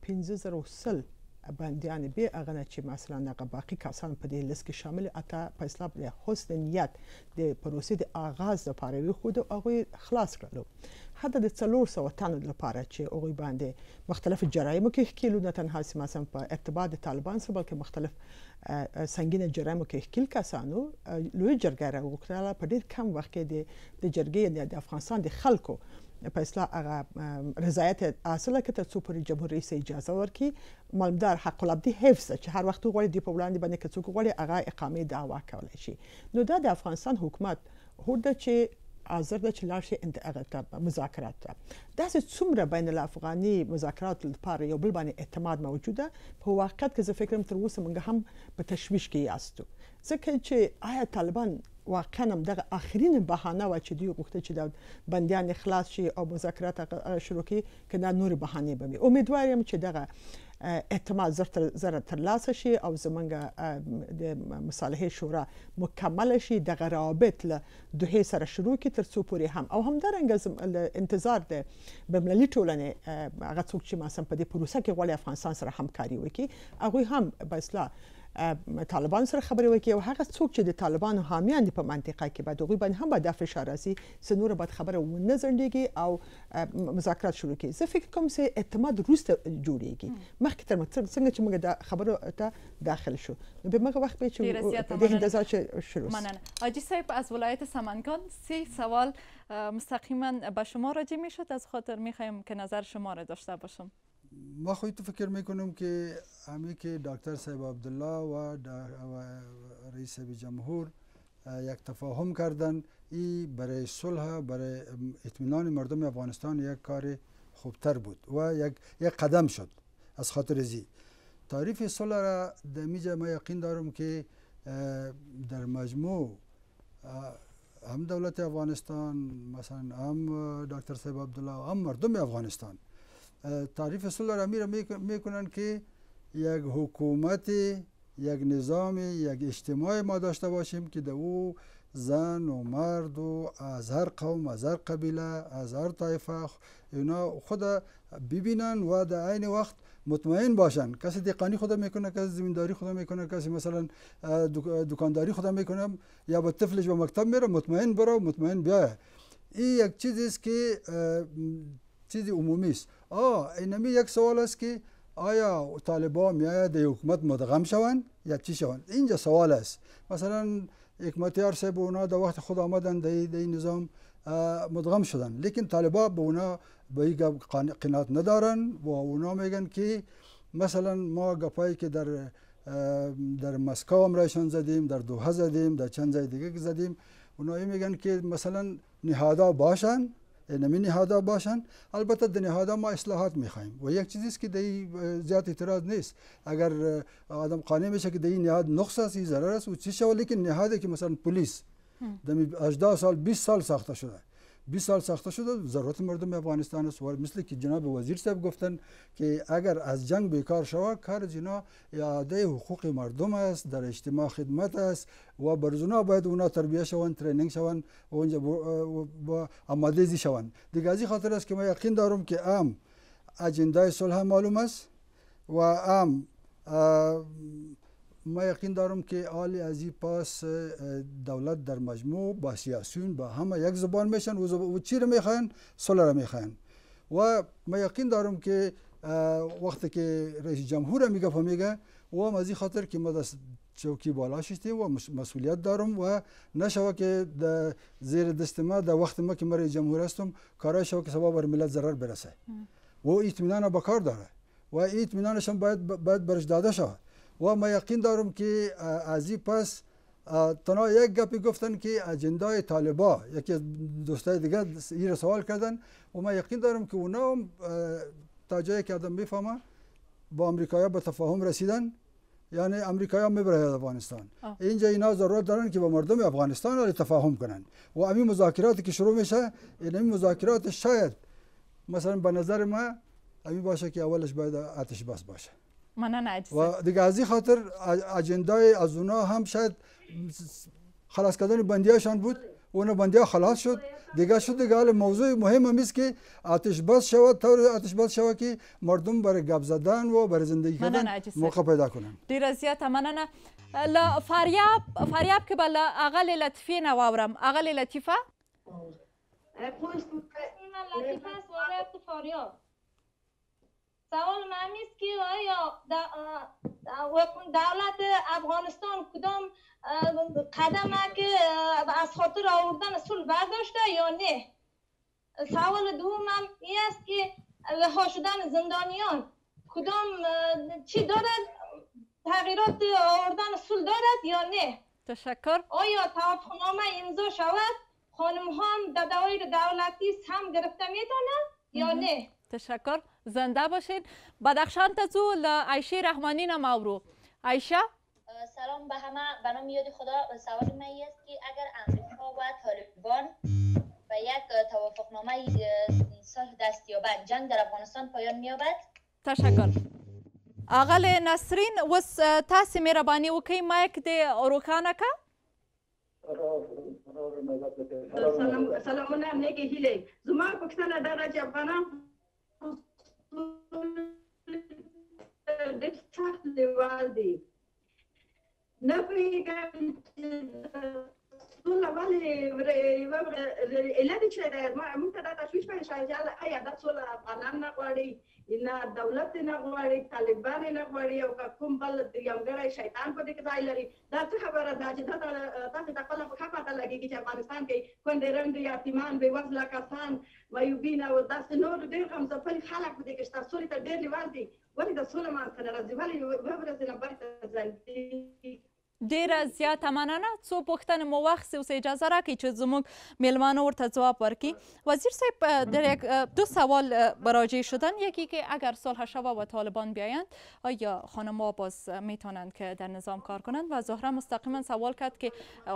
15,000 بندیان بی اغنه چې مثلا هغه باقی کسان په دې لیست کې شامل اته په اصطلاح د حسن نیت د پروسې د آغاز لپاره وي خو د هغوی خلاص کړلو حتی د 400 تنو لپاره چې هغوی باندې مختلف جرایمو کې ښکیلو نه تنها مثلا په ارتباط د طالبان سره بلکې مختلف سنگین جرایمو کې ښکیل کسانو لوی جرګه راوغوښتله په ډېر کم وخت کې د جرګې د افغانستان د خلکو په اصطلاح هغه رضایت حاصله کړه تر څو پورې جمهور رئیس اجازه ورکړي مالدار حق العبدي حفظ چې هر وخت غواړي د په وړاندې باندې که څوک غواړي هغه اقامې دعوا کولی شي نو دا د افغانستان حکومت هوډ چې حاضر ده چې لاړ شي مذاکرات ته داسې څومره بین الافغاني مذاکرات لپاره یو بل باندې اعتماد موجوده په واقعیت کې زه فکرم تر اوسه موږ هم په تشویش کې یاستو ځکه چې آیا طالبان واقعا هم دغه آخرین بهانه و چې دوی غوښتل چې د بندیان خلاص شي او مذاکرات شروع کړي که نه نورې بهانې به وي امیدوار یم چې دغه اعتماد زر ترلاسه شي او زمونږ د مصالحې شورا مکمله شي دغه روابط له دوحې سره شروع کړي تر څو پورې هم او همدارنګه انتظار د بینالمللي ټولنې هغه څوک چې مثلا په دې پروسه کې غواړي افغانستان سره همکاري وکړي هغوی هم په اصطلاح طالبان سره خبرې وکړي او هغه څوک چې د طالبانو حامیان دي په منطقه کې باید هغوی باندې هم باید دا فشار راسي چې نوره باید خبره ونه ځنډېږي او مذاکرات شروع کړي زه فکر کوم چې اعتماد وروسته جوړېږي مخکې تر څنګه چې موږ دا خبرو ته داخل شو نو به موږ وخت به چې د انتظار شروع مننه حاجی صاحب از ولایت سمنگان 3 سوال مستقیما به شما راجع میشد از خاطر میخوایم که نظر شما را داشته باشم ما خودت فکر میکنم که همین که دکتر صاحب عبدالله و رئیس جمهور یک تفاهم کردن این برای صلح برای اطمینان مردم افغانستان یک کار خوبتر بود و یک قدم شد از خاطر زی تعریف صلح را در میجا ما یقین دارم که در مجموع هم دولت افغانستان مثلا هم دکتر صاحب عبدالله هم مردم افغانستان تعریف صلح را میکنن که یک حکومت یک نظام یک اجتماع ما داشته باشیم که در او زن و مرد و از هر قوم از هر قبیله از هر طایفه اینا خود ببینن و در عین وقت مطمئن باشن کسی دهقانی خدا میکنه کسی زمینداری خدا میکنه کسی مثلا دکانداری خدا میکنه یا با طفلش به مکتب میره مطمئن بره مطمئن بیایه این یک چیزی است که چیز عمومی است اینمی یک سوال است که آیا طالبان میاید در حکومت مدغم شوند یا چی شوند اینجا سوال است مثلا حکمتیار صاحب اونا در وقت خود آمدن در این نظام مدغم شدن لیکن طالبان به اونا به این قناعت ندارن و اونا میگن که مثلا ما گپایی که در مسکو هم رایشان زدیم در دوحه زدیم در چند جای دیگه زدیم اونا میگن که مثلا نهادها باشن نمی نهادها باشن البته در نهادها ما اصلاحات میخوایم و یک چیزی است که در زیاد اعتراض نیست اگر آدم قانع میشه که در این نهاد نقص است ضرر است و چی شود لیکن نهادی که مثلا پلیس در 18 سال 20 سال ساخته شده 20 سال ساخته شده ضرورت مردم افغانستان است و مثل که جناب وزیر صاحب گفتن که اگر از جنگ بیکار شود کار جنا اعاده حقوق مردم است در اجتماع خدمت است و برزونا باید اونا تربیه شوند ترینینگ شوند و اونجا با آماده زی شوند دیگه از این خاطر است که ما یقین دارم که اجندای صلح معلوم است و ما یقین دارم که حالی از این پاس دولت در مجموع با سیاسیون با همه یک زبان میشن و چی رو میخواین صلح رو میخواین و ما یقین دارم که وقتی که رئیس جمهور میگه و از این خاطر که ما دست چوکی بالا شدیم و مسئولیت دارم و نشوه که زیر دست ما در وقت ما که من رئیس جمهور هستم کارای شوه که سبب بر ملت ضرر برسه و اطمینان با کار داره و اطمینانش هم باید برش داده شود و ما یقین دارم که از این پس تنها یک گپی گفتن که اجندای طالبا یکی از دوستای دیگه این سوال کردن و ما یقین دارم که اونا تا جایی که آدم میفهمه با امریکایی به تفاهم رسیدن یعنی امریکایی میبره افغانستان اینجا اینا ضرورت دارن که با مردم افغانستان رو تفاهم کنن و همین مذاکراتی که شروع میشه این مذاکرات شاید مثلا به نظر ما همین باشه که اولش باید آتش بس باشه و دیگه از این خاطر اجندای از اونا هم شاید خلاص کردن بندیاشان بود اون بندیا خلاص شد دیگه شد دیگه. حالا موضوع مهم هم است که آتش بس شود، طور آتش بس شود که مردم برای گپ زدن و برای زندگی کردن موقع پیدا کنن. ډیره زیاته مننه. له فاریاب کې به له اغلې لطیفې نه واورم. اغلې لطیفه سوال من است که آیا دولت افغانستان کدام قدم که از خاطر آوردن صلح برداشته یا نه؟ سوال دومم این است که رها شدن زندانیان کدام چی دارد؟ تغییرات آوردن صلح دارد یا نه؟ تشکر. آیا توافقنامه امضا شود؟ خانم ها هم در دوایر دولتی هم گرفته میتونن یا نه؟ تشکر. زنده باشین. بدخشان تا زو عایشه رحمانی نم آورو. عایشه سلام به همه. به نام یاد خدا. سوال من است که اگر امریکا و طالبان و یک توافقنامه صلح دست یابند، جنگ در افغانستان پایان مییابد؟ تشکر. اغل نسرین وس تاسې مهرباني وکړئ مایک دې روښانه که. سلامونه نیکې هیلې. زما پوښتنه دا ده چې افغانان ډېر سخت لیوال دي. نه پوهېږم چې سوله ولې علت چې دی موږ ته دا تشویش پیدا شوی چې ایا دا سوله افغانان نه غواړي، نه دولت نه غواړي، طالبان نه غواړي او کوم بل یمګړی شیطان په دې کې ځای لري. دا څه خبره ده چې تاسو ته خپله ښه پته لګېږي چې افغانستان کې کونډې رنډې یتیمان بېوزله کسان معیوبین او داسې نور ډېر غمځپلي خلک په دې کې شته. سولې ته ډېر لیوال دي. ولې د سوله منځته نه راځي؟ ولې یوه ورځ نمبر ته ځي؟ ډیره زیاته مننه. څو پوښتنې مو واخیستې، اوس اجازه راکړئ چې زموږ میلمانه ورته ځواب ورکړي. وزیر صاحب در دو سوال براجع شدن. یکی که اگر صلح شود و طالبان بیایند آیا خانم‌ها باز میتونند که در نظام کار کنند؟ و زهره مستقیما سوال کرد که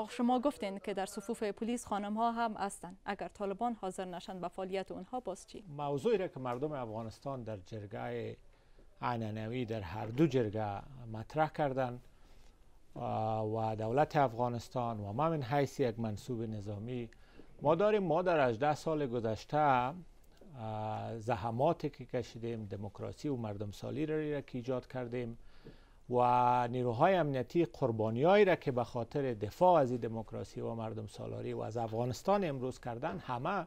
شما گفتین که در صفوف پلیس خانم‌ها هم هستند، اگر طالبان حاضر نشند به فعالیت اونها باز چی؟ موضوعی را که مردم افغانستان در جرگه عنعنوی در هر دو جرگه مطرح کردند و دولت افغانستان و ما من حیث یک منصوب نظامی ما در 18 سال گذشته زحماتی که کشیدیم، دموکراسی و مردم سالی را که ایجاد کردیم و نیروهای امنیتی قربانیایی را که به خاطر دفاع از دموکراسی و مردم سالاری و از افغانستان امروز کردن، همه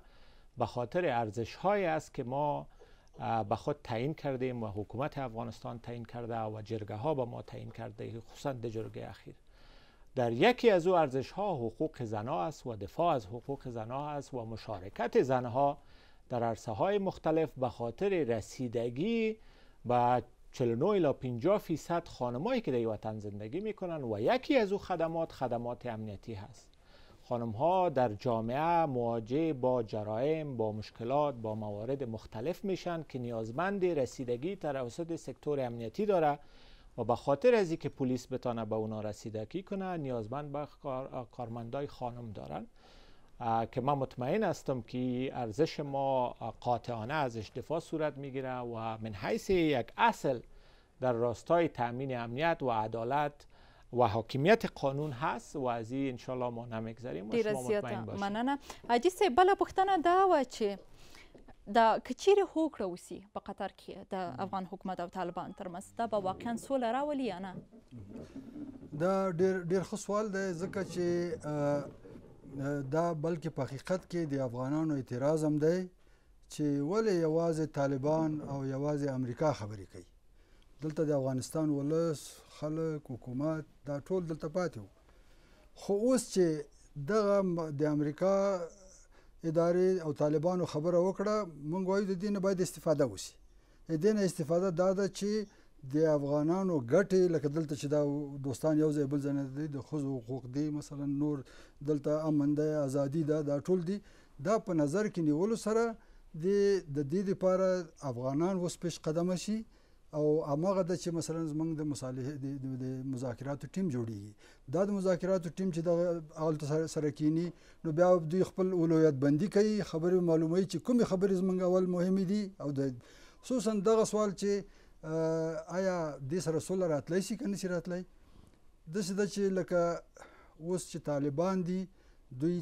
به خاطر ارزش‌هایی است که ما به خود تعیین کردیم و حکومت افغانستان تعیین کرده و جرگه ها به ما تعیین کرده، خصوصا در جرگه اخیر. در یکی از او ارزش ها حقوق زنها است و دفاع از حقوق زنها است و مشارکت زنها در عرصه های مختلف به خاطر رسیدگی به 49 الی 50% خانمایی که در وطن زندگی میکنن و یکی از او خدمات امنیتی هست. خانم ها در جامعه مواجه با جرایم، با مشکلات، با موارد مختلف میشن که نیازمند رسیدگی توسط سکتور امنیتی داره و به خاطر از اینکه پلیس بتونه به اونا رسیدگی کنه نیازمند به کارمندای خانم دارن که من مطمئن هستم که ارزش ما قاطعانه ازش دفاع صورت میگیره و من حیث یک اصل در راستای تامین امنیت و عدالت و حاکمیت قانون هست و از این انشالله ما نمیگذاریم و شما مطمئن باشید. مننه. حاجي صاحب بله پوښتنه دا وه چې د که چیرې هوکړه وسي په قطر کې د افغان حکومت او طالبان ترمنځ دا به واقعا سوله راولي یا نه؟ دا ډېر ښه سوال دی ځکه چې دا بلکې په حقیقت کې د افغانانو اعتراض هم دی چې ولې یوازې طالبان او یوازې امریکا خبرې کوي. دلته د افغانستان ولس، خلک، حکومت دا ټول دلته پاتې وو. خو اوس چې دغه د امریکا ادارې او طالبانو خبره وکړه، موږ وایو د دې نه باید استفاده وشي. د دې نه استفاده دا ده چې د افغانانو ګټې لکه دلته چې دا دوستان یو ځای بل ځای نه دي، د ښځو حقوق دي، مثلا نور دلته امن دی، ازادي ده، دا ټول دي. دا په نظر کې نیولو سره د دې دپاره افغانان اوس پیش قدمه شي او هماغه ده چې مثلا زموږ د مذاکراتو ټیم جوړیږي. دا د مذاکراتو ټیم چې دغه هلته سره کینی نو بیا دوی خپل اولویت بندي کوي، خبرې معلوموي چې کومې خبرې زموږ اول مهمې دي او خصوصا دغه سوال چې آیا دې سره سوله راتلی شي که نه شي راتلی. داسې ده چې لکه اوس چې طالبان دي دوی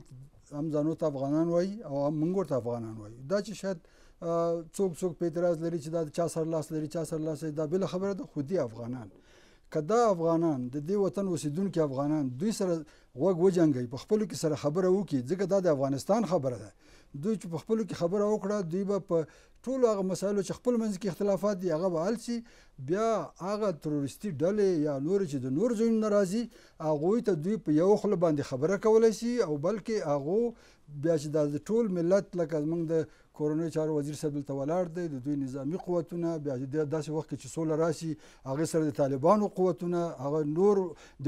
هم ځانو ته افغانان وایي او هم موږ ورته افغانان وایو. دا چې شاید څوک په اعتراض لري چې دا د چا سر لاس لري چا سر لاس لري، دا بله خبره ده، خو دي افغانان که دا افغانان د دې وطن اوسېدونکي افغانان دوی سره غوږ وجنګوي، په خپلو کې سره خبره وکړي، ځکه دا د افغانستان خبره ده. دوی چې په خپلو کې خبره وکړه، دوی به په ټولو هغه مسایلو چې خپل منځ کې اختلافات دي هغه به حل شي. بیا هغه تروریستي ډلې یا نور چې د نور ځایونو نه راځي هغوی ته دوی په یو خوله باندې خبره کولی شي، او بلکې هغو بیا چې دا د ټول ملت لکه زموږ د کورنیو چارو وزیر صاحب دلته ولاړ دی، د دوی نظامي قوتونه، بیا داسې وخت کې چې سوله راشي هغې سره د طالبانو قوتونه، هغه نور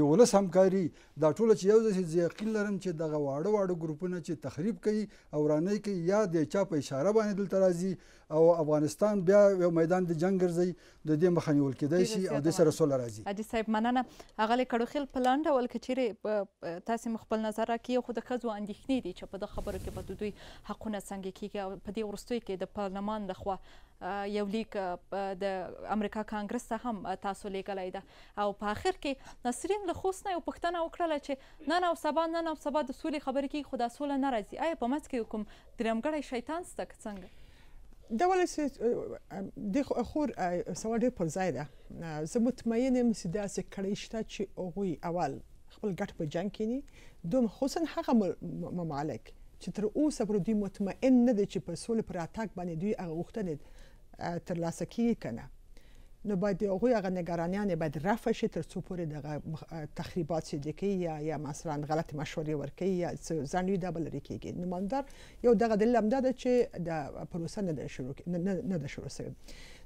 د ولس همکاري، دا ټوله چې یو ځای شي، زه یقین لرم چې دغه واړه واړه ګروپونه چې تخریب کوي او ورانۍ کوي یا د چا په اشاره باندې دلته راځي او افغانستان بیا یو میدان د جنګ ګرځي، د دې مخه نیول کېدای شي او د سره سوله راځي. حاجي صاحب مننه. اغلی کړوخیل په لنډ ډول که چیرې تاسې خپل نظر راکړئ، خو د ښځو اندېښنې دي چې په دې خبرو کې به د دوی حقونه څنګه کېږي، او په دې وروستیو کې د پارلمان لخوا یو لیک د امریکا کانګرس ته هم تاسو لیږلی ده، او په آخر کې نسرین له خوست نه یو پوښتنه وکړله چې نن او سبا د سولې خبرې کېږي خو دا سوله نه راځي. آیا په منځ کې کوم درېمګړی شیطان شته که څنګه؟ دا ولې د خور سوال ډېر پر ځای ده. زه مطمئن یم چې داسې کړۍ شته چې هغوی اول خپل ګټ په جنګ کینی، دوم خصوصا هغه ممالک چې تر اوسه پورې دوی مطمئن نه دي چې په سولې پر راتګ باندې دوی هغه غوښتنې ترلاسه کیږي که نه، نو باید د هغوی هغه نگرانیان باید رفع شي تر څو پورې دغه تخریبات چې دي کوي یا مثلا غلط مشورې ورکوي یا ځانډوي دا به لرې کیږي. نماندار یو دغه دلیل همدا ده چې د پروسه نه ده شروع شوې.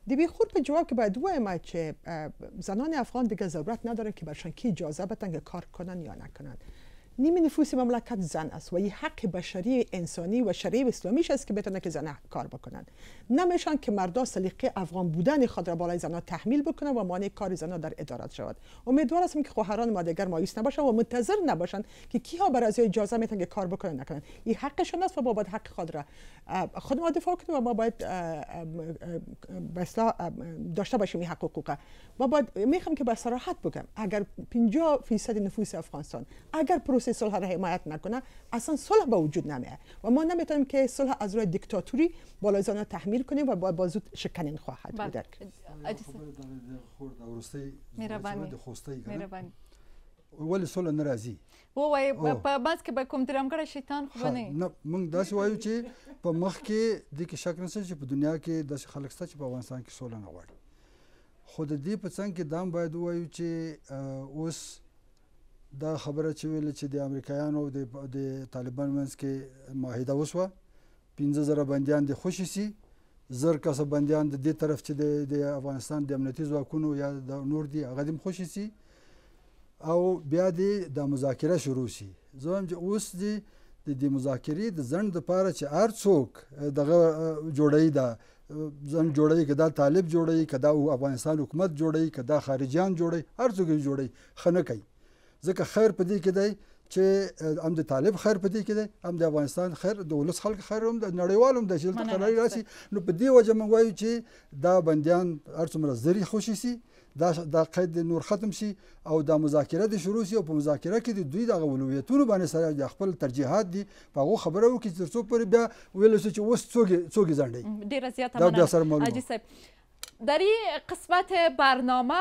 د بیخور په جواب که باید وایم که زنان افغان دیگه ضرورت نداره که برشان کی اجازه بدن که کار کنن یا نکنن. نیمه نفوس مملکت زن است و این حق بشری انسانی و شریعه اسلامیش است که بتونه که زنها کار بکنن. نمیشن که مردا سلیقه افغان بودن خود را بالای زنها تحمیل بکنن و مانع کار زنها در ادارات شود. امیدوار هستم که خواهران ما دیگر مایوس نباشن و منتظر نباشن که کیها بر از اجازه میتونن که کار بکنن نکنن. این حقشون است و ما باید حق خود را خود ما دفاع کنیم و ما باید داشته باشیم این حقوق. ما باید میخوام که با صراحت بگم اگر 50% نفوس افغانستان اگر پروسه صلح را حمایت نکنه اصلا صلح به وجود نمیاد و ما نمیتونیم که صلح از روی دیکتاتوری بالای زنان تحمیل کنیم و با زود شکنین خواهد بود. ولی صلح ناراضي وای په بس کې به کوم درمګړی شیطان خو نه موږ داسې وایو چې په مخ کې د کې شک نشته چې په دنیا کې داسې خلک شته چې په افغانستان کې صلح نه غواړي، خو د دې په څنګ کې دا باید ووایو چې اوس دا خبره چې ویل چې د امریکایانو او د طالبان منځ کې معاهده وشوه، 15,000 بندیان دې خوشي سي، 1000 کسه بندیان د دې طرف چې د افغانستان د امنیتي ځواکونو یا د نور دي هغه دې خوشي سي او بیا دې د مذاکره شروع شي. زه وایم چې اوس د مذاکرې د ځنډ دپاره چې هر څوک دغه جوړوي دا ځنډ جوړوي، که دا طالب جوړوي، که دا افغانستان حکومت جوړوي، که دا خارجیان جوړوي، هر څوک یې جوړوي ښه نه کوي، ځکه خیر په دې کې دی چې هم د طالب خیر په دې کې دی، هم د افغانستان خیر، د ولس خلک خیر، هم د نړیوال هم د چې دلته قراري راشي. نو په دې وجه موږ وایو چې دا بندیان هر څومره زر خوشي سي، دا قید نور ختم شي او دا مذاکره د شروع شي او په مذاکره کې د دوی دغه اولویتونو باندې سره د خپل ترجیحات دي په هغو خبره وکړي تر څو پورې بیا ویلی شي چې اوس څوک یې ځنډوي. ډېره زیاته مننه حاجی صاحب. در این قسمت برنامه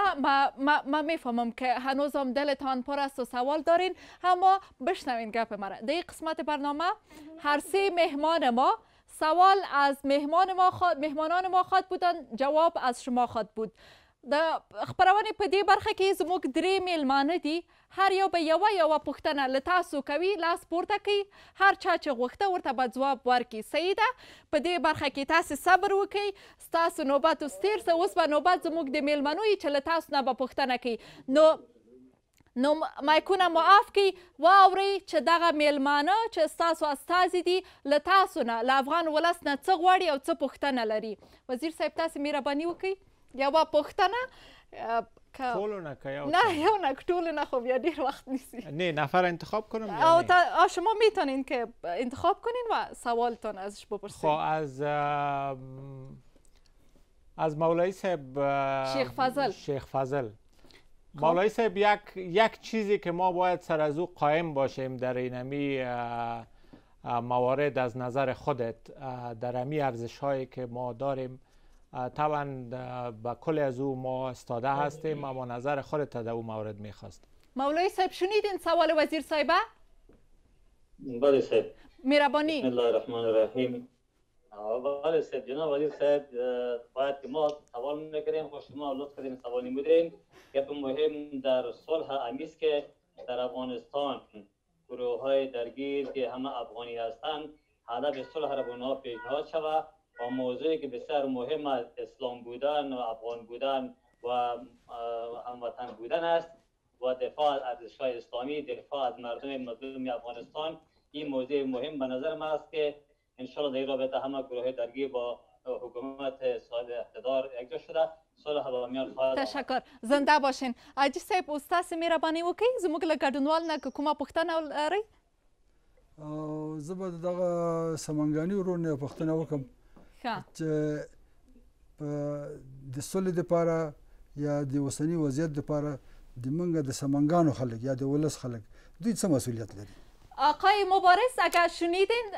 ما میفهمم که هنوز هم دلتان پر است و سوال دارین، اما بشنوین گپ مرا. در این قسمت برنامه هر سه مهمان ما سوال از مهمانان ما خواد بودن، جواب از شما خواد بود. د خبرونې په دې برخه کې زموږ درې میلمانه دي، هر یو به یوه پوښتنه له تاسو کوي، لاس پورته کوي، هر چا چې غوښته ورته به ځواب ورکړي. صحیح ده؟ په دې برخه کې تاسې صبر وکړئ، ستاسو نوبت اوس تېر شه، اوس به نوبت زموږ د میلمنو وي چې له تاسو نه به پوښتنه کوي. نو مایکونه معاف کړئ، واورئ چې دغه میلمانه چې ستاسو استازي دي له تاسو نه، له افغان ولس نه څه غواړي او څه پوښتنه لري. وزیر صاحب تاسې مهرباني وکړئ یوه پوښتنه. ټولو نه که نه یو نه ټولو نه خب بیا ډیر وقت نیست. نه نفر انتخاب کنم یا شما میتونین که انتخاب کنین و سوالتان ازش بپرسید. خب از مولایی صاحب شیخ فضل مولایی صاحب یک چیزی که ما باید سر از او قائم باشیم در اینمی موارد از نظر خودت در امی ارزش هایی که ما داریم طبعا با کل از او ما استاده هستیم، اما نظر خودت در او مورد میخواست. مولای صاحب شنیدین سوال وزیر صاحبه؟ بله صاحب. مهربانی. بسم الله الرحمن الرحیم. بله صاحب، جناب وزیر صاحب باید که ما سوال میکنیم و شما لطف کردین سوال نمودین. گپ مهم در صلح امیست که در افغانستان گروه های درگیر که همه افغانی هستند هدف صلح را به اونها پیشنهاد شود و موضوعی که بسیار مهم است اسلام بودن و افغان بودن و هموطن بودن است و دفاع از ارزش‌های اسلامی، دفاع از مردم مظلوم افغانستان. این موضوع مهم به نظر من است که انشالله در این رابطه همه گروه درگیر با حکومت صاحب اقتدار یکجا شده صلح به میان خواهد. تشکر. زنده باشین. حاجي صاحب استاد مهرباني وکړئ زموږ له ګډونوال نه کومه پوښتنه لرئ؟ زه به دغه سمنګاني ورور نه پوښتنه وکړم چې د سولې دپاره یا د اوسني وضعیت دپاره د موږ د سمنګانو خلک یا د ولس خلک دوی څه مسئولیت لري؟ آقای مبارز اگر شنیدین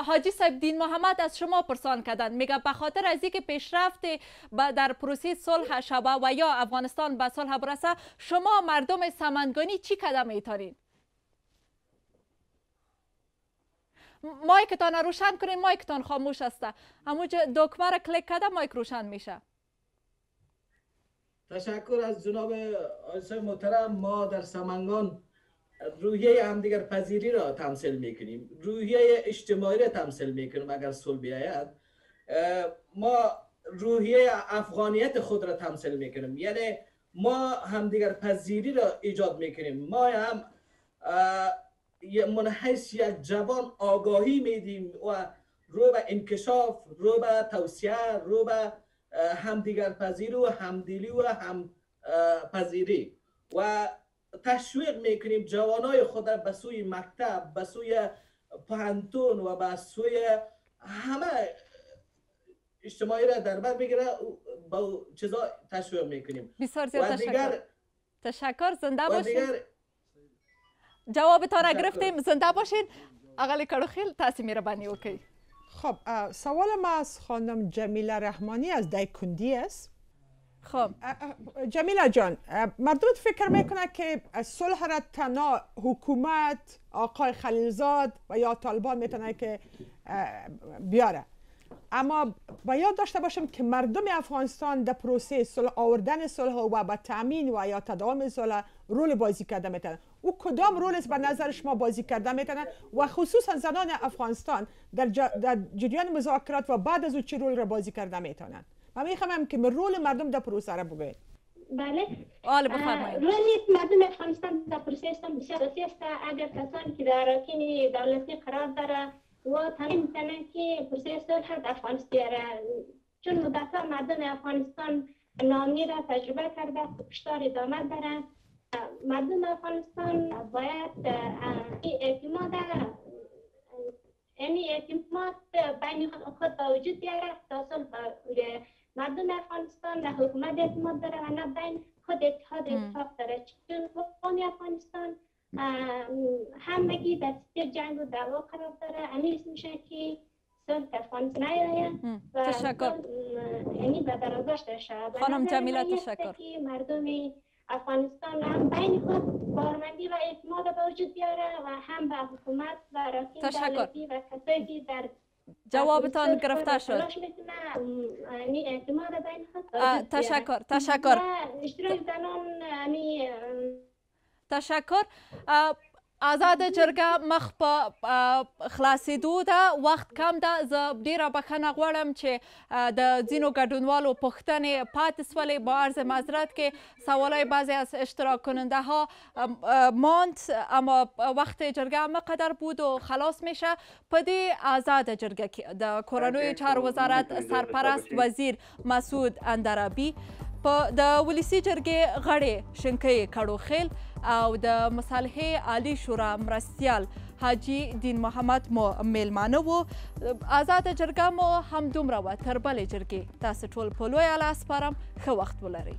حاجی صاحب دین محمد از شما پرسان کردن، میگه به خاطر از اینکه پیشرفت در پروسه صلح شوه و یا افغانستان به صلح برسه شما مردم سمنگانی چی قدم میتارین؟ مایکتان روشن کنین، مایکتان خاموش است. همونجا دکمه را کلیک کرده مایک روشن میشه. تشکر از جناب آقای محترم. ما در سمنگان روحیه همدیگر پذیری را تمثیل میکنیم، روحیه اجتماعی را تمثیل میکنیم. اگر صلح بیاید ما روحیه افغانیت خود را تمثیل میکنیم، یعنی ما همدیگر پذیری را ایجاد میکنیم. ما هم من حیث یک جوان آگاهی میدیم و رو به انکشاف، رو به توسعه، رو به همدیگر پذیری و همدلی و هم پذیری و تشویق میکنیم جوانای خود به سوی مکتب، به سوی پانتون و به سوی همه اجتماعی را در بر بگیره با چیزا تشویق میکنیم. بسیار زیاد تشکر. تشکر. زنده باشین. جوابتان را گرفتیم. زنده باشین. اقل کروخیل تاسو مهربانی وکړئ. خب سوال ما از خانم جمیله رحمانی از دایکندی است. خب جمیله جان، مردم فکر میکنه که صلح را تنها حکومت آقای خلیلزاد و یا طالبان میتونه که بیاره، اما باید داشته باشیم که مردم افغانستان در پروسه صلح آوردن صلح و به تامین و یا تداوم صلح رول بازی کرده میتونن. او کدام رول است به نظر شما بازی کرده میتونن و خصوصا زنان افغانستان در جریان مذاکرات و بعد از او چه رول را بازی کرده میتونن؟ من میخوام که رول مردم در پروسه را بگوید. بله. بفرمایید. رول مردم افغانستان در پروسه بسیار اساسی است. اگر کسانی که در اراکین دولتی قرار داره و تمام میکنن که پروسه صلح در افغانستان بیاره، چون مدت‌ها مردم افغانستان ناامنی را تجربه کرده، کشتار ادامه دارن. مردم افغانستان باید اعتماد بین خود با وجود بیاره تا صلح. مردم افغانستان در حکومت اعتماد داره و نه بین خود اتفاق داره، چون قوم افغانستان همگی در سطح جنگ و دعوا قرار داره. امیل میشه که صلح افغانستان نیاید و تشکر. یعنی به درگذشت شود. خانم جمیله تشکر. مردم افغانستان هم بین خود بارمندی و اعتماد به وجود بیاره و هم به حکومت و اراکین دولتی و کسایی که در جوابتان گرفته شد. تشکر. تشکر. تشکر. آزاد جرګه مخ په خلاصېدو ده، وخت کم ده. زه ډېره بښنه غواړم چې د ځینو ګډونوالو پوښتنې پاتې سولې. با عرض معذرت که سوالای بعضی از اشتراک کننده ها ماند، اما وقت جرګه همقدر بود و خلاص میشه. په دې آزاد جرګه کې د کورنیو چارو وزارت سرپرست وزیر مسعود اندرابي، د ولسي جرګې غړی شنکۍ کړوخیل او د مصالحې عالی شورا مرستیال حاجي دین محمد مو میلمانه وو. آزاده جرګه مو همدومره وه تر بلې جرګې. تاسو ټول په لویه لاس سپارم. ښه وخت ولرئ.